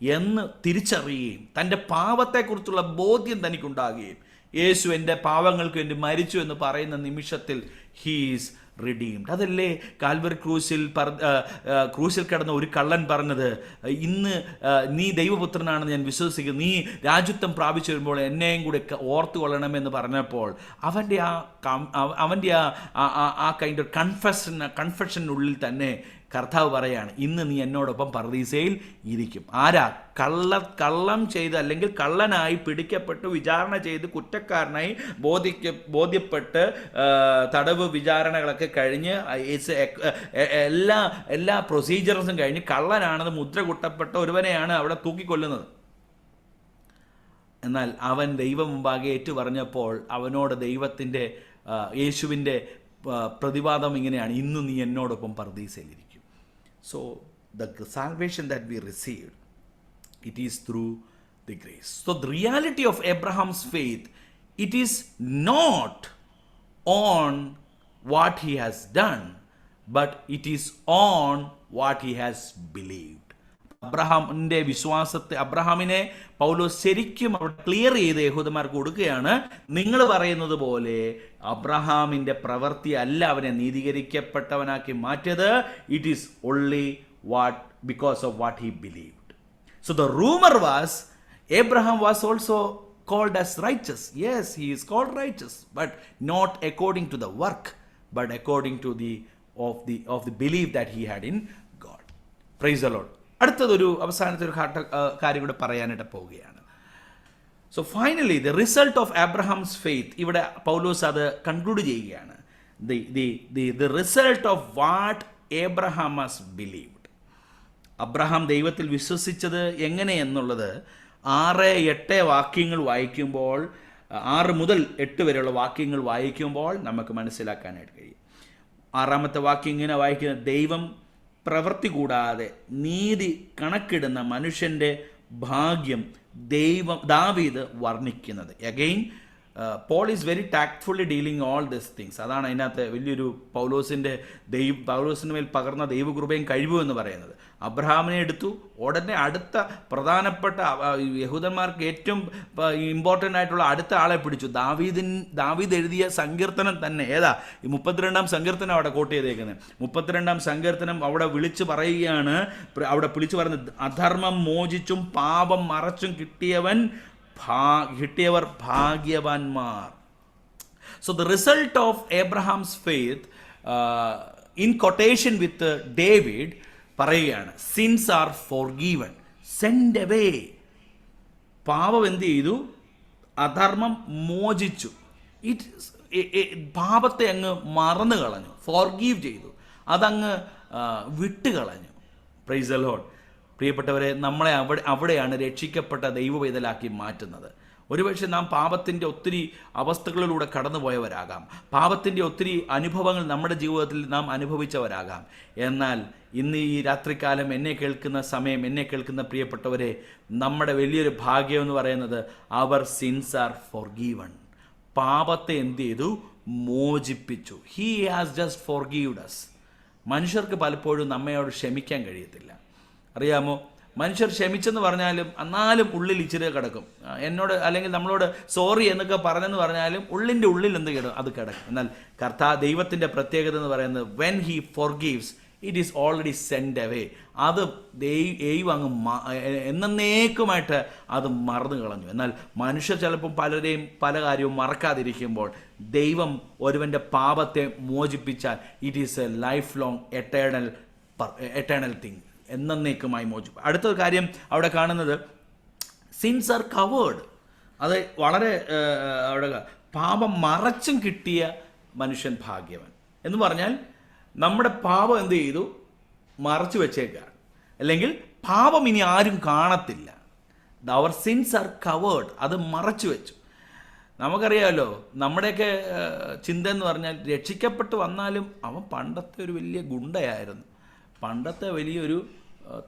എന്ന് തിരിച്ചറിയുകയും തൻ്റെ പാപത്തെക്കുറിച്ചുള്ള ബോധ്യം തനിക്കുണ്ടാകുകയും യേശു എൻ്റെ പാപങ്ങൾക്ക് വേണ്ടി മരിച്ചു എന്ന് പറയുന്ന നിമിഷത്തിൽ ഹീ ഈസ് റിഡീംഡ്. അതല്ലേ കാൽവറി ക്രൂശിൽ കിടന്ന ഒരു കള്ളൻ പറഞ്ഞത്, ഇന്ന് നീ ദൈവപുത്രനാണെന്ന് ഞാൻ വിശ്വസിക്കുന്നു, നീ രാജ്യത്വം പ്രാപിച്ചു വരുമ്പോൾ എന്നെയും കൂടെ ഓർത്തു കൊള്ളണമെന്ന് പറഞ്ഞപ്പോൾ അവൻ്റെ ആ കൈൻഡ് ഓഫ് കൺഫെഷനുള്ളിൽ തന്നെ കർത്താവ് പറയാണ്, ഇന്ന് നീ എന്നോടൊപ്പം പർദീസയിൽ ഇരിക്കും. ആരാ? കള്ളം ചെയ്ത് അല്ലെങ്കിൽ കള്ളനായി പിടിക്കപ്പെട്ട് വിചാരണ ചെയ്ത് കുറ്റക്കാരനായി ബോധ്യപ്പെട്ട് തടവ് വിചാരണകളൊക്കെ കഴിഞ്ഞ് എല്ലാ പ്രൊസീജിയർസും കഴിഞ്ഞ് കള്ളനാണെന്ന് മുദ്ര കുട്ടപ്പെട്ട ഒരുവനെയാണ് അവിടെ തൂക്കിക്കൊല്ലുന്നത്. എന്നാൽ അവൻ ദൈവം മുമ്പാകെ ഏറ്റു പറഞ്ഞപ്പോൾ അവനോട് യേശുവിൻ്റെ പ്രതിവാദം ഇങ്ങനെയാണ്, ഇന്ന് നീ എന്നോടൊപ്പം പർദീസയിലിരിക്കും. So the salvation that we received, it is through the grace. So the reality of Abraham's faith, it is not on what he has done, but it is on what he has believed. അബ്രഹാമിനെ പൗലോസ് ശരിക്കും അവിടെ clear ചെയ്ത് യഹൂദന്മാർക്ക് കൊടുക്കുകയാണ്. നിങ്ങൾ പറയുന്നത് പോലെ അബ്രഹാമിൻ്റെ പ്രവൃത്തി അല്ല അവനെ നീതീകരിക്കപ്പെട്ടവനാക്കി മാറ്റിയത്. It is only because of what he believed. So the rumor was Abraham was also called as righteous. Yes, he is called righteous, but not according to the work, but according to of the belief that he had in God. Praise the Lord. അടുത്തതൊരു അവസാനത്തെ ഒരു കാര്യം കൂടെ പറയാനായിട്ട് പോവുകയാണ്. So finally the result of Abraham's faith, ഇവിടെ പൗലോസ് അത് conclude ചെയ്യുകയാണ്. The result of what Abraham has believed. Abraham ദൈവത്തിൽ വിശ്വസിച്ചത് എങ്ങനെയെന്നുള്ളത് 6-8 വാക്യങ്ങൾ വായിക്കുമ്പോൾ, 6 മുതൽ 8 വരെയുള്ള വാക്യങ്ങൾ വായിക്കുമ്പോൾ നമുക്ക് മനസ്സിലാക്കാനായിട്ട് കഴിയും. 6-ാമത്തെ വാക്യം ഇങ്ങനെ വായിക്കുന്നത്, ദൈവം പ്രവൃത്തി കൂടാതെ നീതി കണക്കിടുന്ന മനുഷ്യൻ്റെ ഭാഗ്യം ദാവീദ് വർണ്ണിക്കുന്നത്. Again Paul is very tactfully dealing all this things. അതാണ് അതിനകത്ത് വലിയൊരു പൗലോസിന് മേൽ പകർന്ന ദൈവകൃപയും കഴിവും എന്ന് പറയുന്നത്. അബ്രഹാമിനെ എടുത്തു, ഉടനെ അടുത്ത പ്രധാനപ്പെട്ട യഹൂദന്മാർക്ക് ഏറ്റവും ഇമ്പോർട്ടൻ്റ് ആയിട്ടുള്ള അടുത്ത ആളെ പിടിച്ചു. ദാവീദ് എഴുതിയ സങ്കീർത്തനം തന്നെ. ഏതാ? ഈ 32-ാം സങ്കീർത്തനം അവിടെ കോട്ട് ചെയ്തേക്കുന്നത്. 32-ാം സങ്കീർത്തനം അവിടെ വിളിച്ചു പറയുകയാണ്, അവിടെ വിളിച്ചു പറയുന്നത്, അധർമ്മം മോചിച്ചും പാപം മറച്ചും കിട്ടിയവർ ഭാഗ്യവാന്മാർ. So the result of Abraham's faith, in quotation with David, പറയുകയാണ്, സിൻസ് ആർ ഫോർഗീവൺ, സെൻഡ് അവേ. പാപം എന്ത് ചെയ്തു? അധർമ്മം മോചിച്ചു. പാപത്തെ അങ്ങ് മറന്നു കളഞ്ഞു, ഫോർഗീവ് ചെയ്തു, അതങ്ങ് വിട്ടുകളഞ്ഞു. Price the Lord. പ്രിയപ്പെട്ടവരെ, നമ്മളെ അവിടെയാണ് രക്ഷിക്കപ്പെട്ട ദൈവവേദലാക്കി മാറ്റുന്നത്. ഒരുപക്ഷെ നാം പാപത്തിൻ്റെ ഒത്തിരി അവസ്ഥകളിലൂടെ കടന്നുപോയവരാകാം, പാപത്തിൻ്റെ ഒത്തിരി അനുഭവങ്ങൾ നമ്മുടെ ജീവിതത്തിൽ നാം അനുഭവിച്ചവരാകാം. എന്നാൽ ഇന്ന് ഈ രാത്രികാലം എന്നെ കേൾക്കുന്ന പ്രിയപ്പെട്ടവരെ, നമ്മുടെ വലിയൊരു ഭാഗ്യം എന്ന് പറയുന്നത്, അവർ സിൻസ് ആർ ഫോർഗീവൺ. പാപത്തെ എന്ത് ചെയ്തു? മോചിപ്പിച്ചു. He has just forgiven us. മനുഷ്യർക്ക് പലപ്പോഴും നമ്മയോട് ക്ഷമിക്കാൻ കഴിയത്തില്ല. അറിയാമോ, മനുഷ്യർ ക്ഷമിച്ചെന്ന് പറഞ്ഞാലും എന്നാലും ഉള്ളിൽ ഇച്ചിരി കിടക്കും. എന്നോട് അല്ലെങ്കിൽ നമ്മളോട് സോറി എന്നൊക്കെ പറഞ്ഞെന്ന് പറഞ്ഞാലും ഉള്ളിൻ്റെ ഉള്ളിൽ എന്ത് കിടക്കും, അത് കിടക്കും. എന്നാൽ ദൈവത്തിൻ്റെ പ്രത്യേകത എന്ന് പറയുന്നത് when he forgives it is already send away. അത് ദൈവം അങ്ങ് എന്നേക്കുമായിട്ട് അത് മറന്നു കളഞ്ഞു. എന്നാൽ മനുഷ്യർ ചിലപ്പം പലരെയും പല കാര്യവും മറക്കാതിരിക്കുമ്പോൾ ദൈവം ഒരുവൻ്റെ പാപത്തെ മോചിപ്പിച്ചാൽ it is a life long eternal thing, എന്നേക്കുമായി മോചിപ്പിക്കും. അടുത്ത കാര്യം അവിടെ കാണുന്നത് സിൻസ് ആർ കവേർഡ്. അത് വളരെ അവിടെ പാപം മറച്ചും കിട്ടിയ മനുഷ്യൻ ഭാഗ്യവൻ എന്ന് പറഞ്ഞാൽ നമ്മുടെ പാപം എന്ത് ചെയ്തു, മറച്ചു വെച്ചേക്കാണ്. അല്ലെങ്കിൽ പാപം ഇനി ആരും കാണത്തില്ല. അവർ സിൻസ് ആർ കവേർഡ്, അത് മറച്ചു വെച്ചു. നമുക്കറിയാമല്ലോ നമ്മുടെയൊക്കെ ചിന്ത എന്ന് പറഞ്ഞാൽ രക്ഷിക്കപ്പെട്ട് വന്നാലും അവൻ പണ്ടത്തെ ഒരു വലിയ ഗുണ്ടയായിരുന്നു, പണ്ടത്തെ വലിയൊരു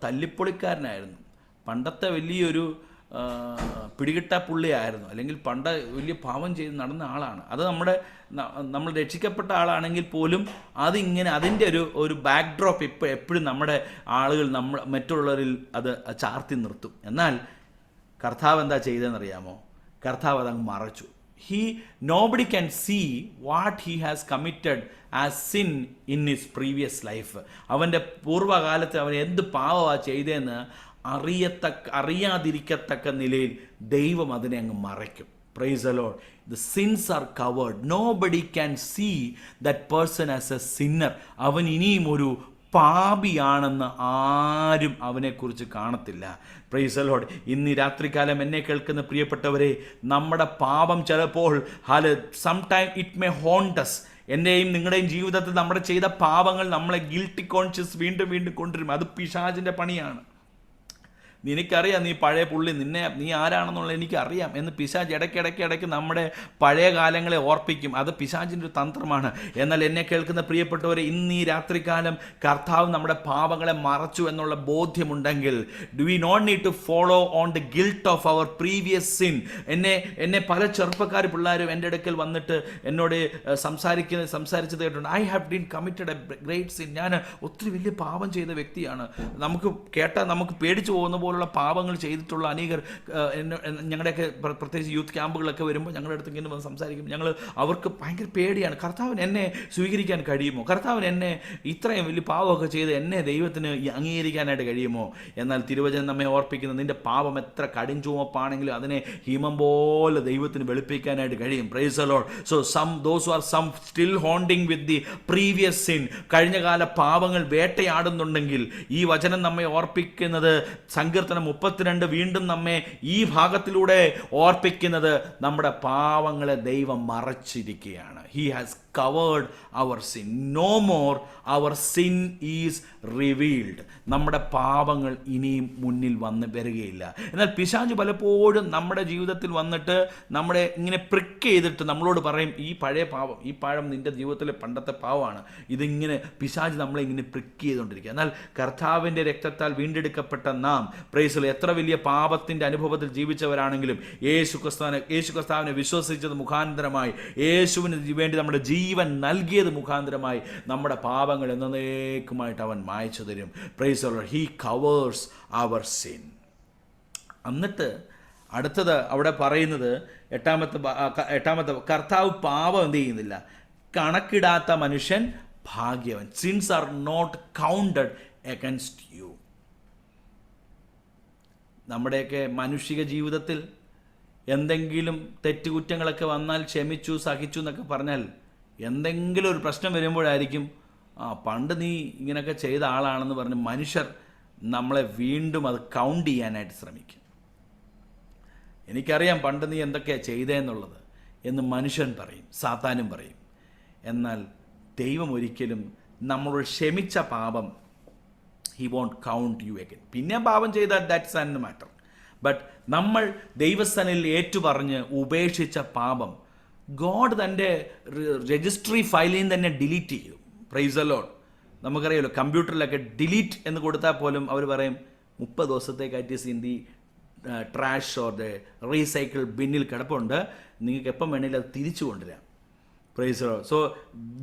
തല്ലിപ്പൊളിക്കാരനായിരുന്നു, പണ്ടത്തെ വലിയൊരു പിടികിട്ടാപ്പുള്ളിയായിരുന്നു, അല്ലെങ്കിൽ പണ്ട് വലിയ പാവം ചെയ്ത് നടന്ന ആളാണ്. അത് നമ്മൾ രക്ഷിക്കപ്പെട്ട ആളാണെങ്കിൽ പോലും അതിങ്ങനെ അതിൻ്റെ ഒരു ബാക്ക് ഡ്രോപ്പ് എപ്പോഴും നമ്മുടെ ആളുകൾ മറ്റുള്ളവരിൽ അത് ചാർത്തി നിർത്തും. എന്നാൽ കർത്താവ് എന്താ ചെയ്തതെന്നറിയാമോ? കർത്താവ് അതങ്ങ് മറച്ചു. Nobody can see what he has committed as sin in his previous life. അവൻ്റെ പൂർവ്വകാലത്ത് അവൻ എന്ത് പാവമാണ് ചെയ്തതെന്ന് അറിയാതിരിക്കത്തക്ക നിലയിൽ ദൈവം അതിനെ അങ്ങ് മറയ്ക്കും. Praise the Lord. The sins are covered. Nobody can see that person as a sinner. അവൻ ഇനിയും ഒരു പാപിയാണെന്ന് ആരും അവനെക്കുറിച്ച് കാണത്തില്ല. Price the Lord. ഇന്ന് രാത്രികാലം എന്നെ കേൾക്കുന്ന പ്രിയപ്പെട്ടവരെ, നമ്മുടെ പാപം ചിലപ്പോൾ sometime it may haunt us. എൻ്റെയും നിങ്ങളുടെയും ജീവിതത്തിൽ നമ്മുടെ ചെയ്ത പാപങ്ങൾ നമ്മളെ ഗിൽട്ടി കോൺഷ്യസ് വീണ്ടും വീണ്ടും കൊണ്ടുവരും. അത് പിശാചിൻ്റെ പണിയാണ്. നിനക്കറിയാം നീ പഴയ പുള്ളി, നീ ആരാണെന്നുള്ളത് എനിക്കറിയാം എന്ന് പിശാച് ഇടയ്ക്ക് നമ്മുടെ പഴയ കാലങ്ങളെ ഓർപ്പിക്കും. അത് പിശാചിൻ്റെ ഒരു തന്ത്രമാണ്. എന്നാൽ എന്നെ കേൾക്കുന്ന പ്രിയപ്പെട്ടവരെ, ഇന്ന് ഈ രാത്രികാലം കർത്താവ് നമ്മുടെ പാപങ്ങളെ മറച്ചു എന്നുള്ള ബോധ്യമുണ്ടെങ്കിൽ do we not need to follow on the guilt of our previous sin. എന്നെ പല ചെറുപ്പക്കാർ പിള്ളേരും എൻ്റെ അടുക്കൽ വന്നിട്ട് എന്നോട് സംസാരിച്ചത് കേട്ടിട്ടുണ്ട്. I have been committed a great sin. ഞാൻ ഒത്തിരി വലിയ പാപം ചെയ്ത വ്യക്തിയാണ്. നമുക്ക് കേട്ടാൽ നമുക്ക് പേടിച്ചു പോകുന്ന പോലുള്ള പാപങ്ങൾ ചെയ്തിട്ടുള്ള അനേകർ ഞങ്ങളുടെയൊക്കെ പ്രത്യേകിച്ച് യൂത്ത് ക്യാമ്പുകളൊക്കെ വരുമ്പോൾ ഞങ്ങളുടെ അടുത്ത് ഇങ്ങനെ വന്ന് സംസാരിക്കും. അവർക്ക് ഭയങ്കര പേടിയാണ്. കർത്താവിന് എന്നെ സ്വീകരിക്കാൻ കഴിയുമോ? കർത്താവിന് എന്നെ ഇത്രയും വലിയ പാപമൊക്കെ ചെയ്ത് എന്നെ ദൈവത്തിന് അംഗീകരിക്കാനായിട്ട് കഴിയുമോ? എന്നാൽ തിരുവചനം നമ്മെ ഓർപ്പിക്കുന്നത് നിന്റെ പാപം എത്ര കടും ചുവപ്പാണെങ്കിലും അതിനെ ഹിമം പോലെ ദൈവത്തിന് വെളുപ്പിക്കാനായിട്ട് കഴിയും. Price the lord. So those who are still haunting with the previous sin, കഴിഞ്ഞകാല പാപങ്ങൾ വേട്ടയാടുന്നുണ്ടെങ്കിൽ ഈ വചനം നമ്മെ ഓർപ്പിക്കുന്നത് സങ്കീർത്തനം 32 വീണ്ടും നമ്മെ ഈ ഭാഗത്തിലൂടെ ഓർപ്പിക്കുന്നത് നമ്മുടെ പാവങ്ങളെ ദൈവം മറച്ചിരിക്കുകയാണ്. He has covered our sin. No more our sin is revealed. നമ്മുടെ പാപങ്ങൾ ഇനിയും മുന്നിൽ വരികയില്ല. എന്നാൽ പിശാച് പലപ്പോഴും നമ്മുടെ ജീവിതത്തിൽ വന്നിട്ട് നമ്മളെ ഇങ്ങനെ പ്രിക്ക് ചെയ്തിട്ട് നമ്മളോട് പറയും, ഈ പഴയ പാപം, ഈ പഴം നിൻ്റെ ജീവിതത്തിലെ പണ്ടത്തെ പാവമാണ്. ഇതിങ്ങനെ പിശാച് നമ്മളെ ഇങ്ങനെ പ്രിക്ക് ചെയ്തുകൊണ്ടിരിക്കുക. എന്നാൽ കർത്താവിൻ്റെ രക്തത്താൽ വീണ്ടെടുക്കപ്പെട്ട നാം, പ്രൈസ്, എത്ര വലിയ പാപത്തിൻ്റെ അനുഭവത്തിൽ ജീവിച്ചവരാണെങ്കിലും യേശു കർത്താവിനെ വിശ്വസിച്ചത് മുഖാന്തരമായി, യേശുവിന് വേണ്ടി നമ്മുടെ ജീവൻ നൽകിയത് മുഖാന്തരമായി നമ്മുടെ പാപങ്ങൾ എന്നേക്കുമായിട്ട് അവൻ മായ്ച്ചു തരും. Praise the Lord. He covers our sin. എന്നിട്ട് അടുത്തത് അവിടെ പറയുന്നത് എട്ടാമത്തെ കർത്താവ് പാപം എന്ത് ചെയ്യുന്നില്ല, കണക്കിടാത്ത മനുഷ്യൻ ഭാഗ്യവൻ. Sins are not counted against you. നമ്മുടെയൊക്കെ മാനുഷിക ജീവിതത്തിൽ എന്തെങ്കിലും തെറ്റുകുറ്റങ്ങളൊക്കെ വന്നാൽ ക്ഷമിച്ചു സഹിച്ചു എന്നൊക്കെ പറഞ്ഞാൽ എന്തെങ്കിലും ഒരു പ്രശ്നം വരുമ്പോഴായിരിക്കും പണ്ട് നീ ഇങ്ങനെയൊക്കെ ചെയ്ത ആളാണെന്ന് പറഞ്ഞ് മനുഷ്യർ നമ്മളെ വീണ്ടും അത് കൗണ്ട് ചെയ്യാനായിട്ട് ശ്രമിക്കും. എനിക്കറിയാം പണ്ട് നീ എന്തൊക്കെയാണ് ചെയ്തതെന്നുള്ളത് എന്ന് മനുഷ്യൻ പറയും, സാത്താനും പറയും. എന്നാൽ ദൈവം ഒരിക്കലും നമ്മളോട് ക്ഷമിച്ച പാപം he won't count you again. പിന്നെ പാപം ചെയ്താൽ that's an matter. ബട്ട് നമ്മൾ ദൈവസ്ഥനിൽ ഏറ്റുപറഞ്ഞ് ഉപേക്ഷിച്ച പാപം ഗോഡ് തൻ്റെ രജിസ്ട്രി ഫയലിൽ നിന്ന് തന്നെ ഡിലീറ്റ് ചെയ്തു. Praise the lord. നമുക്കറിയാമല്ലോ കമ്പ്യൂട്ടറിലൊക്കെ ഡിലീറ്റ് എന്ന് കൊടുത്താൽ പോലും അവർ പറയും 30 ദിവസത്തേക്കായിട്ട് in the trash or the recycle ബിന്നിൽ കിടപ്പുണ്ട്, നിങ്ങൾക്ക് എപ്പം വേണമെങ്കിലും അത് തിരിച്ചു കൊണ്ടുവരാം. Praise the lord. So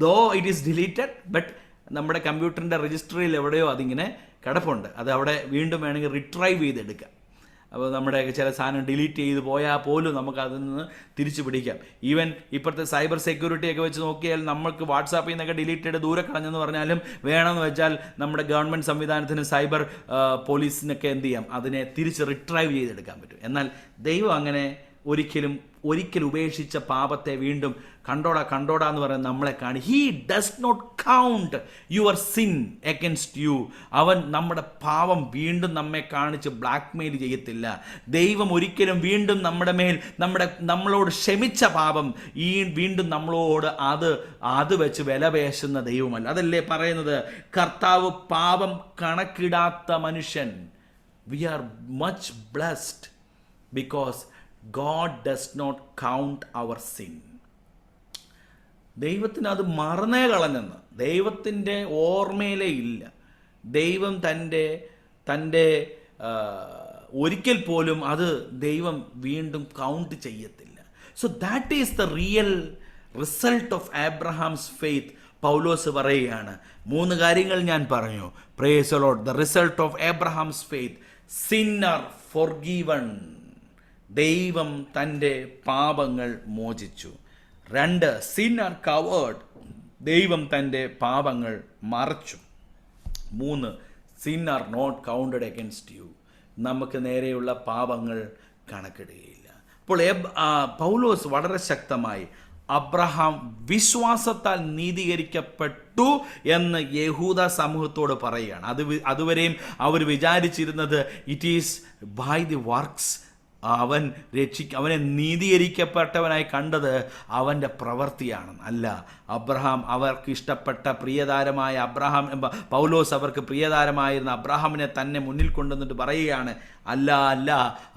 though it is deleted but നമ്മുടെ കമ്പ്യൂട്ടറിൻ്റെ രജിസ്റ്ററിൽ എവിടെയോ അതിങ്ങനെ കിടപ്പുണ്ട്. അത് അവിടെ വീണ്ടും വേണമെങ്കിൽ റിട്രൈവ് ചെയ്തെടുക്കാം. അപ്പോൾ നമ്മുടെ ചില സാധനം ഡിലീറ്റ് ചെയ്ത് പോയാൽ പോലും നമുക്ക് അതിൽ നിന്ന് തിരിച്ചു പിടിക്കാം. ഈവൻ ഇപ്പോഴത്തെ സൈബർ സെക്യൂരിറ്റിയൊക്കെ വെച്ച് നോക്കിയാൽ നമ്മൾക്ക് വാട്സാപ്പിൽ നിന്നൊക്കെ ഡിലീറ്റ് ദൂരെ കളഞ്ഞെന്ന് പറഞ്ഞാലും വേണമെന്ന് വെച്ചാൽ നമ്മുടെ ഗവൺമെൻറ് സംവിധാനത്തിന് സൈബർ പോലീസിനൊക്കെ എന്ത് ചെയ്യാം, അതിനെ തിരിച്ച് റിട്രൈവ് ചെയ്തെടുക്കാൻ പറ്റും. എന്നാൽ ദൈവം അങ്ങനെ ഒരിക്കൽ ഉപേക്ഷിച്ച പാപത്തെ വീണ്ടും കണ്ടോടാ എന്ന് പറയുന്നത് നമ്മളെ കാണി. He does not count your sin against you. അവൻ നമ്മുടെ പാപം വീണ്ടും നമ്മെ കാണിച്ച് ബ്ലാക്ക്മെയിൽ ചെയ്യത്തില്ല. ദൈവം ഒരിക്കലും വീണ്ടും നമ്മുടെ മേൽ നമ്മളോട് ക്ഷമിച്ച പാപം വീണ്ടും നമ്മളോട് അത് വെച്ച് വിലപേശുന്ന ദൈവമല്ല. അതല്ലേ പറയുന്നത്, കർത്താവ് പാപം കണക്കിടാത്ത മനുഷ്യൻ. We are much blessed because God does not count our sin. ദൈവത്തിന് അത് മറന്നേ കളഞ്ഞെന്ന്, ദൈവത്തിൻ്റെ ഓർമ്മയിലേ ഇല്ല. ദൈവം തൻ്റെ ഒരിക്കൽ പോലും അത് ദൈവം വീണ്ടും കൗണ്ട് ചെയ്യത്തില്ല. So that is the real result of Abraham's faith. Paulose പറയുകയാണ്, 3 കാര്യങ്ങൾ ഞാൻ പറഞ്ഞു. Praise the lord. The result of Abraham's faith, sinner forgiven. ദൈവം തൻ്റെ പാപങ്ങൾ മോചിച്ചു. 2, സിന്നർ കവേർഡ്. ദൈവം തൻ്റെ പാപങ്ങൾ മറച്ചു. 3, sinner not counted against you. നമുക്ക് നേരെയുള്ള പാപങ്ങൾ കണക്കിടുകയില്ല. അപ്പോൾ പൗലോസ് വളരെ ശക്തമായി അബ്രഹാം വിശ്വാസത്താൽ നീതീകരിക്കപ്പെട്ടു എന്ന് യഹൂദ സമൂഹത്തോട് പറയുകയാണ്. അതുവരെയും അവർ വിചാരിച്ചിരുന്നത് it is by the works. അവനെ നീതീകരിക്കപ്പെട്ടവനായി കണ്ടത് അവൻ്റെ പ്രവൃത്തിയാണ്. അല്ല, അബ്രഹാം അവർക്ക് ഇഷ്ടപ്പെട്ട പ്രിയതാരമായ അബ്രഹാം പൗലോസ് അവർക്ക് പ്രിയതാരമായിരുന്ന അബ്രഹാമിനെ തന്നെ മുന്നിൽ കൊണ്ടുവന്നിട്ട് പറയുകയാണ്, അല്ല,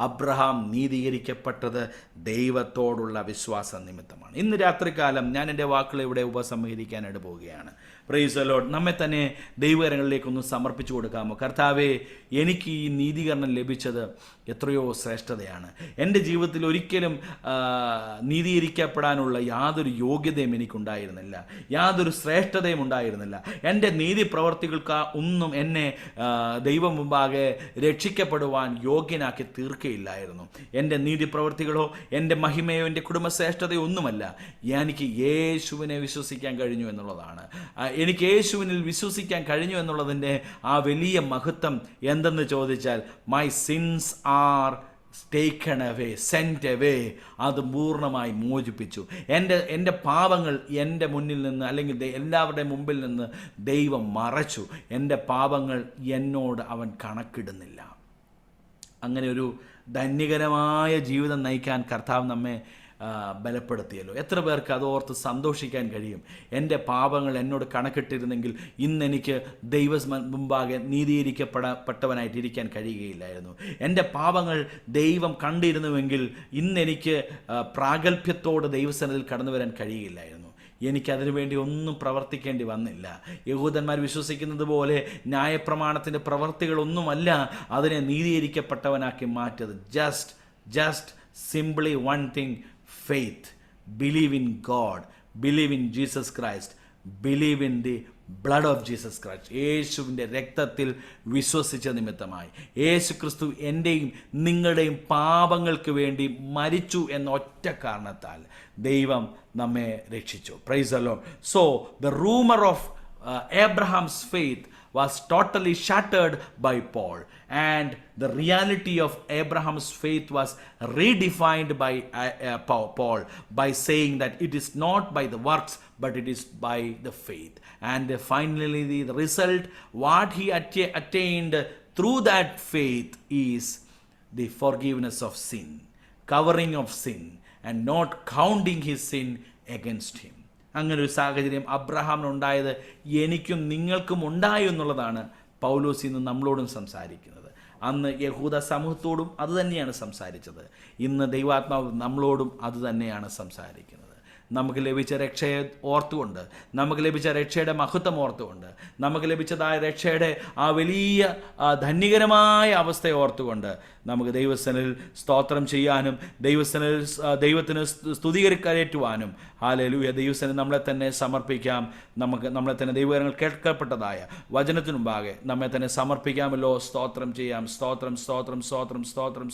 അബ്രഹാം നീതീകരിക്കപ്പെട്ടത് ദൈവത്തോടുള്ള വിശ്വാസ നിമിത്തമാണ്. ഇന്ന് രാത്രികാലം ഞാൻ എൻ്റെ വാക്കുകൾ ഇവിടെ ഉപസംഹരിക്കാനായിട്ട് പോവുകയാണ്. Price the Lord. നമ്മെ തന്നെ ദൈവകരങ്ങളിലേക്കൊന്ന് സമർപ്പിച്ചു കൊടുക്കാമോ? കർത്താവേ, എനിക്ക് ഈ നീതീകരണം ലഭിച്ചത് എത്രയോ ശ്രേഷ്ഠതയാണ്. എൻ്റെ ജീവിതത്തിൽ ഒരിക്കലും നീതീകരിക്കപ്പെടാനുള്ള യാതൊരു യോഗ്യതയും എനിക്കുണ്ടായിരുന്നില്ല, യാതൊരു ശ്രേഷ്ഠതയും ഉണ്ടായിരുന്നില്ല. എൻ്റെ നീതി പ്രവർത്തികൾക്ക് ഒന്നും എന്നെ ദൈവം മുമ്പാകെ രക്ഷിക്കപ്പെടുവാൻ യോഗ്യനാക്കി തീർക്കയില്ലായിരുന്നു. എൻ്റെ നീതി പ്രവർത്തികളോ എൻ്റെ മഹിമയോ എൻ്റെ കുടുംബശ്രേഷ്ഠതയോ ഒന്നുമല്ല. എനിക്ക് യേശുവിനെ വിശ്വസിക്കാൻ കഴിഞ്ഞു എന്നുള്ളതാണ്. എനിക്ക് യേശുവിനിൽ വിശ്വസിക്കാൻ കഴിഞ്ഞു എന്നുള്ളതിൻ്റെ ആ വലിയ മഹത്വം എന്തെന്ന് ചോദിച്ചാൽ, my sins are taken away, sent away. അത് പൂർണ്ണമായി മോചിപ്പിച്ചു. എൻ്റെ പാപങ്ങൾ എൻ്റെ മുന്നിൽ നിന്ന്, അല്ലെങ്കിൽ എല്ലാവരുടെയും മുമ്പിൽ നിന്ന് ദൈവം മറച്ചു. എൻ്റെ പാപങ്ങൾ എന്നോട് അവൻ കണക്കിടുന്നില്ല. അങ്ങനെ ഒരു ധന്യകരമായ ജീവിതം നയിക്കാൻ കർത്താവ് നമ്മെ ബലപ്പെടുത്തിയല്ലോ. എത്ര പേർക്ക് അതോർത്ത് സന്തോഷിക്കാൻ കഴിയും? എൻ്റെ പാപങ്ങൾ എന്നോട് കണക്കിട്ടിരുന്നെങ്കിൽ ഇന്നെനിക്ക് ദൈവ മുമ്പാകെ നീതീകരിക്കപ്പെട്ടവനായിട്ടിരിക്കാൻ കഴിയുകയില്ലായിരുന്നു. എൻ്റെ പാപങ്ങൾ ദൈവം കണ്ടിരുന്നുവെങ്കിൽ ഇന്നെനിക്ക് പ്രാഗൽഭ്യത്തോടെ ദൈവസന്നിധിയിൽ കടന്നു വരാൻ കഴിയുകയില്ലായിരുന്നു. എനിക്കതിനു വേണ്ടി ഒന്നും പ്രവർത്തിക്കേണ്ടി വന്നില്ല. യഹൂദന്മാർ വിശ്വസിക്കുന്നത് പോലെ ന്യായപ്രമാണത്തിൻ്റെ പ്രവർത്തികളൊന്നുമല്ല അതിനെ നീതീകരിക്കപ്പെട്ടവനാക്കി മാറ്റിയത്. Just simply one thing, faith, believe in God, believe in Jesus Christ, believe in the blood of Jesus Christ. യേശുവിൻ്റെ രക്തത്തിൽ വിശ്വസിച്ച നിമിത്തമായി യേശു ക്രിസ്തു എൻ്റെയും നിങ്ങളുടെയും പാപങ്ങൾക്ക് വേണ്ടി മരിച്ചു എന്ന ഒറ്റ കാരണത്താൽ ദൈവം നമ്മെ രക്ഷിച്ചു. Price the lord. So the rumour of Abraham's faith was totally shattered by Paul, and the reality of Abraham's faith was redefined by Paul by saying that it is not by the works but it is by the faith. And finally the result, what he attained through that faith is the forgiveness of sin, covering of sin, and not counting his sin against him. അങ്ങനൊരു സാഹചര്യം അബ്രഹാമിനുണ്ടായത് എനിക്കും നിങ്ങൾക്കും ഉണ്ടായി എന്നുള്ളതാണ് പൗലോസ് ഇന്ന് നമ്മളോടും സംസാരിക്കുന്നത്. അന്ന് യഹൂദ സമൂഹത്തോടും അതുതന്നെയാണ് സംസാരിച്ചത്. ഇന്ന് ദൈവാത്മാവ് നമ്മളോടും അതുതന്നെയാണ് സംസാരിക്കുന്നത്. നമുക്ക് ലഭിച്ച രക്ഷയെ ഓർത്തുകൊണ്ട്, നമുക്ക് ലഭിച്ച രക്ഷയുടെ മഹത്വം ഓർത്തുകൊണ്ട്, നമുക്ക് ലഭിച്ചതായ രക്ഷയുടെ ആ വലിയ ധന്യകരമായ അവസ്ഥയെ ഓർത്തുകൊണ്ട് നമുക്ക് ദൈവസനിൽ സ്തോത്രം ചെയ്യാനും ദൈവത്തിന് സ്തുതികരേറ്റുവാനും ഹല്ലേലൂയ ദൈവസനിൽ നമ്മളെ തന്നെ സമർപ്പിക്കാം. നമ്മളെ തന്നെ ദൈവകരങ്ങൾ കേൾക്കപ്പെട്ടതായ വചനത്തിനു മുമ്പാകെ നമ്മെ തന്നെ സമർപ്പിക്കാമല്ലോ. സ്തോത്രം ചെയ്യാം. സ്തോത്രം, സ്തോത്രം, സ്തോത്രം, സ്തോത്രം.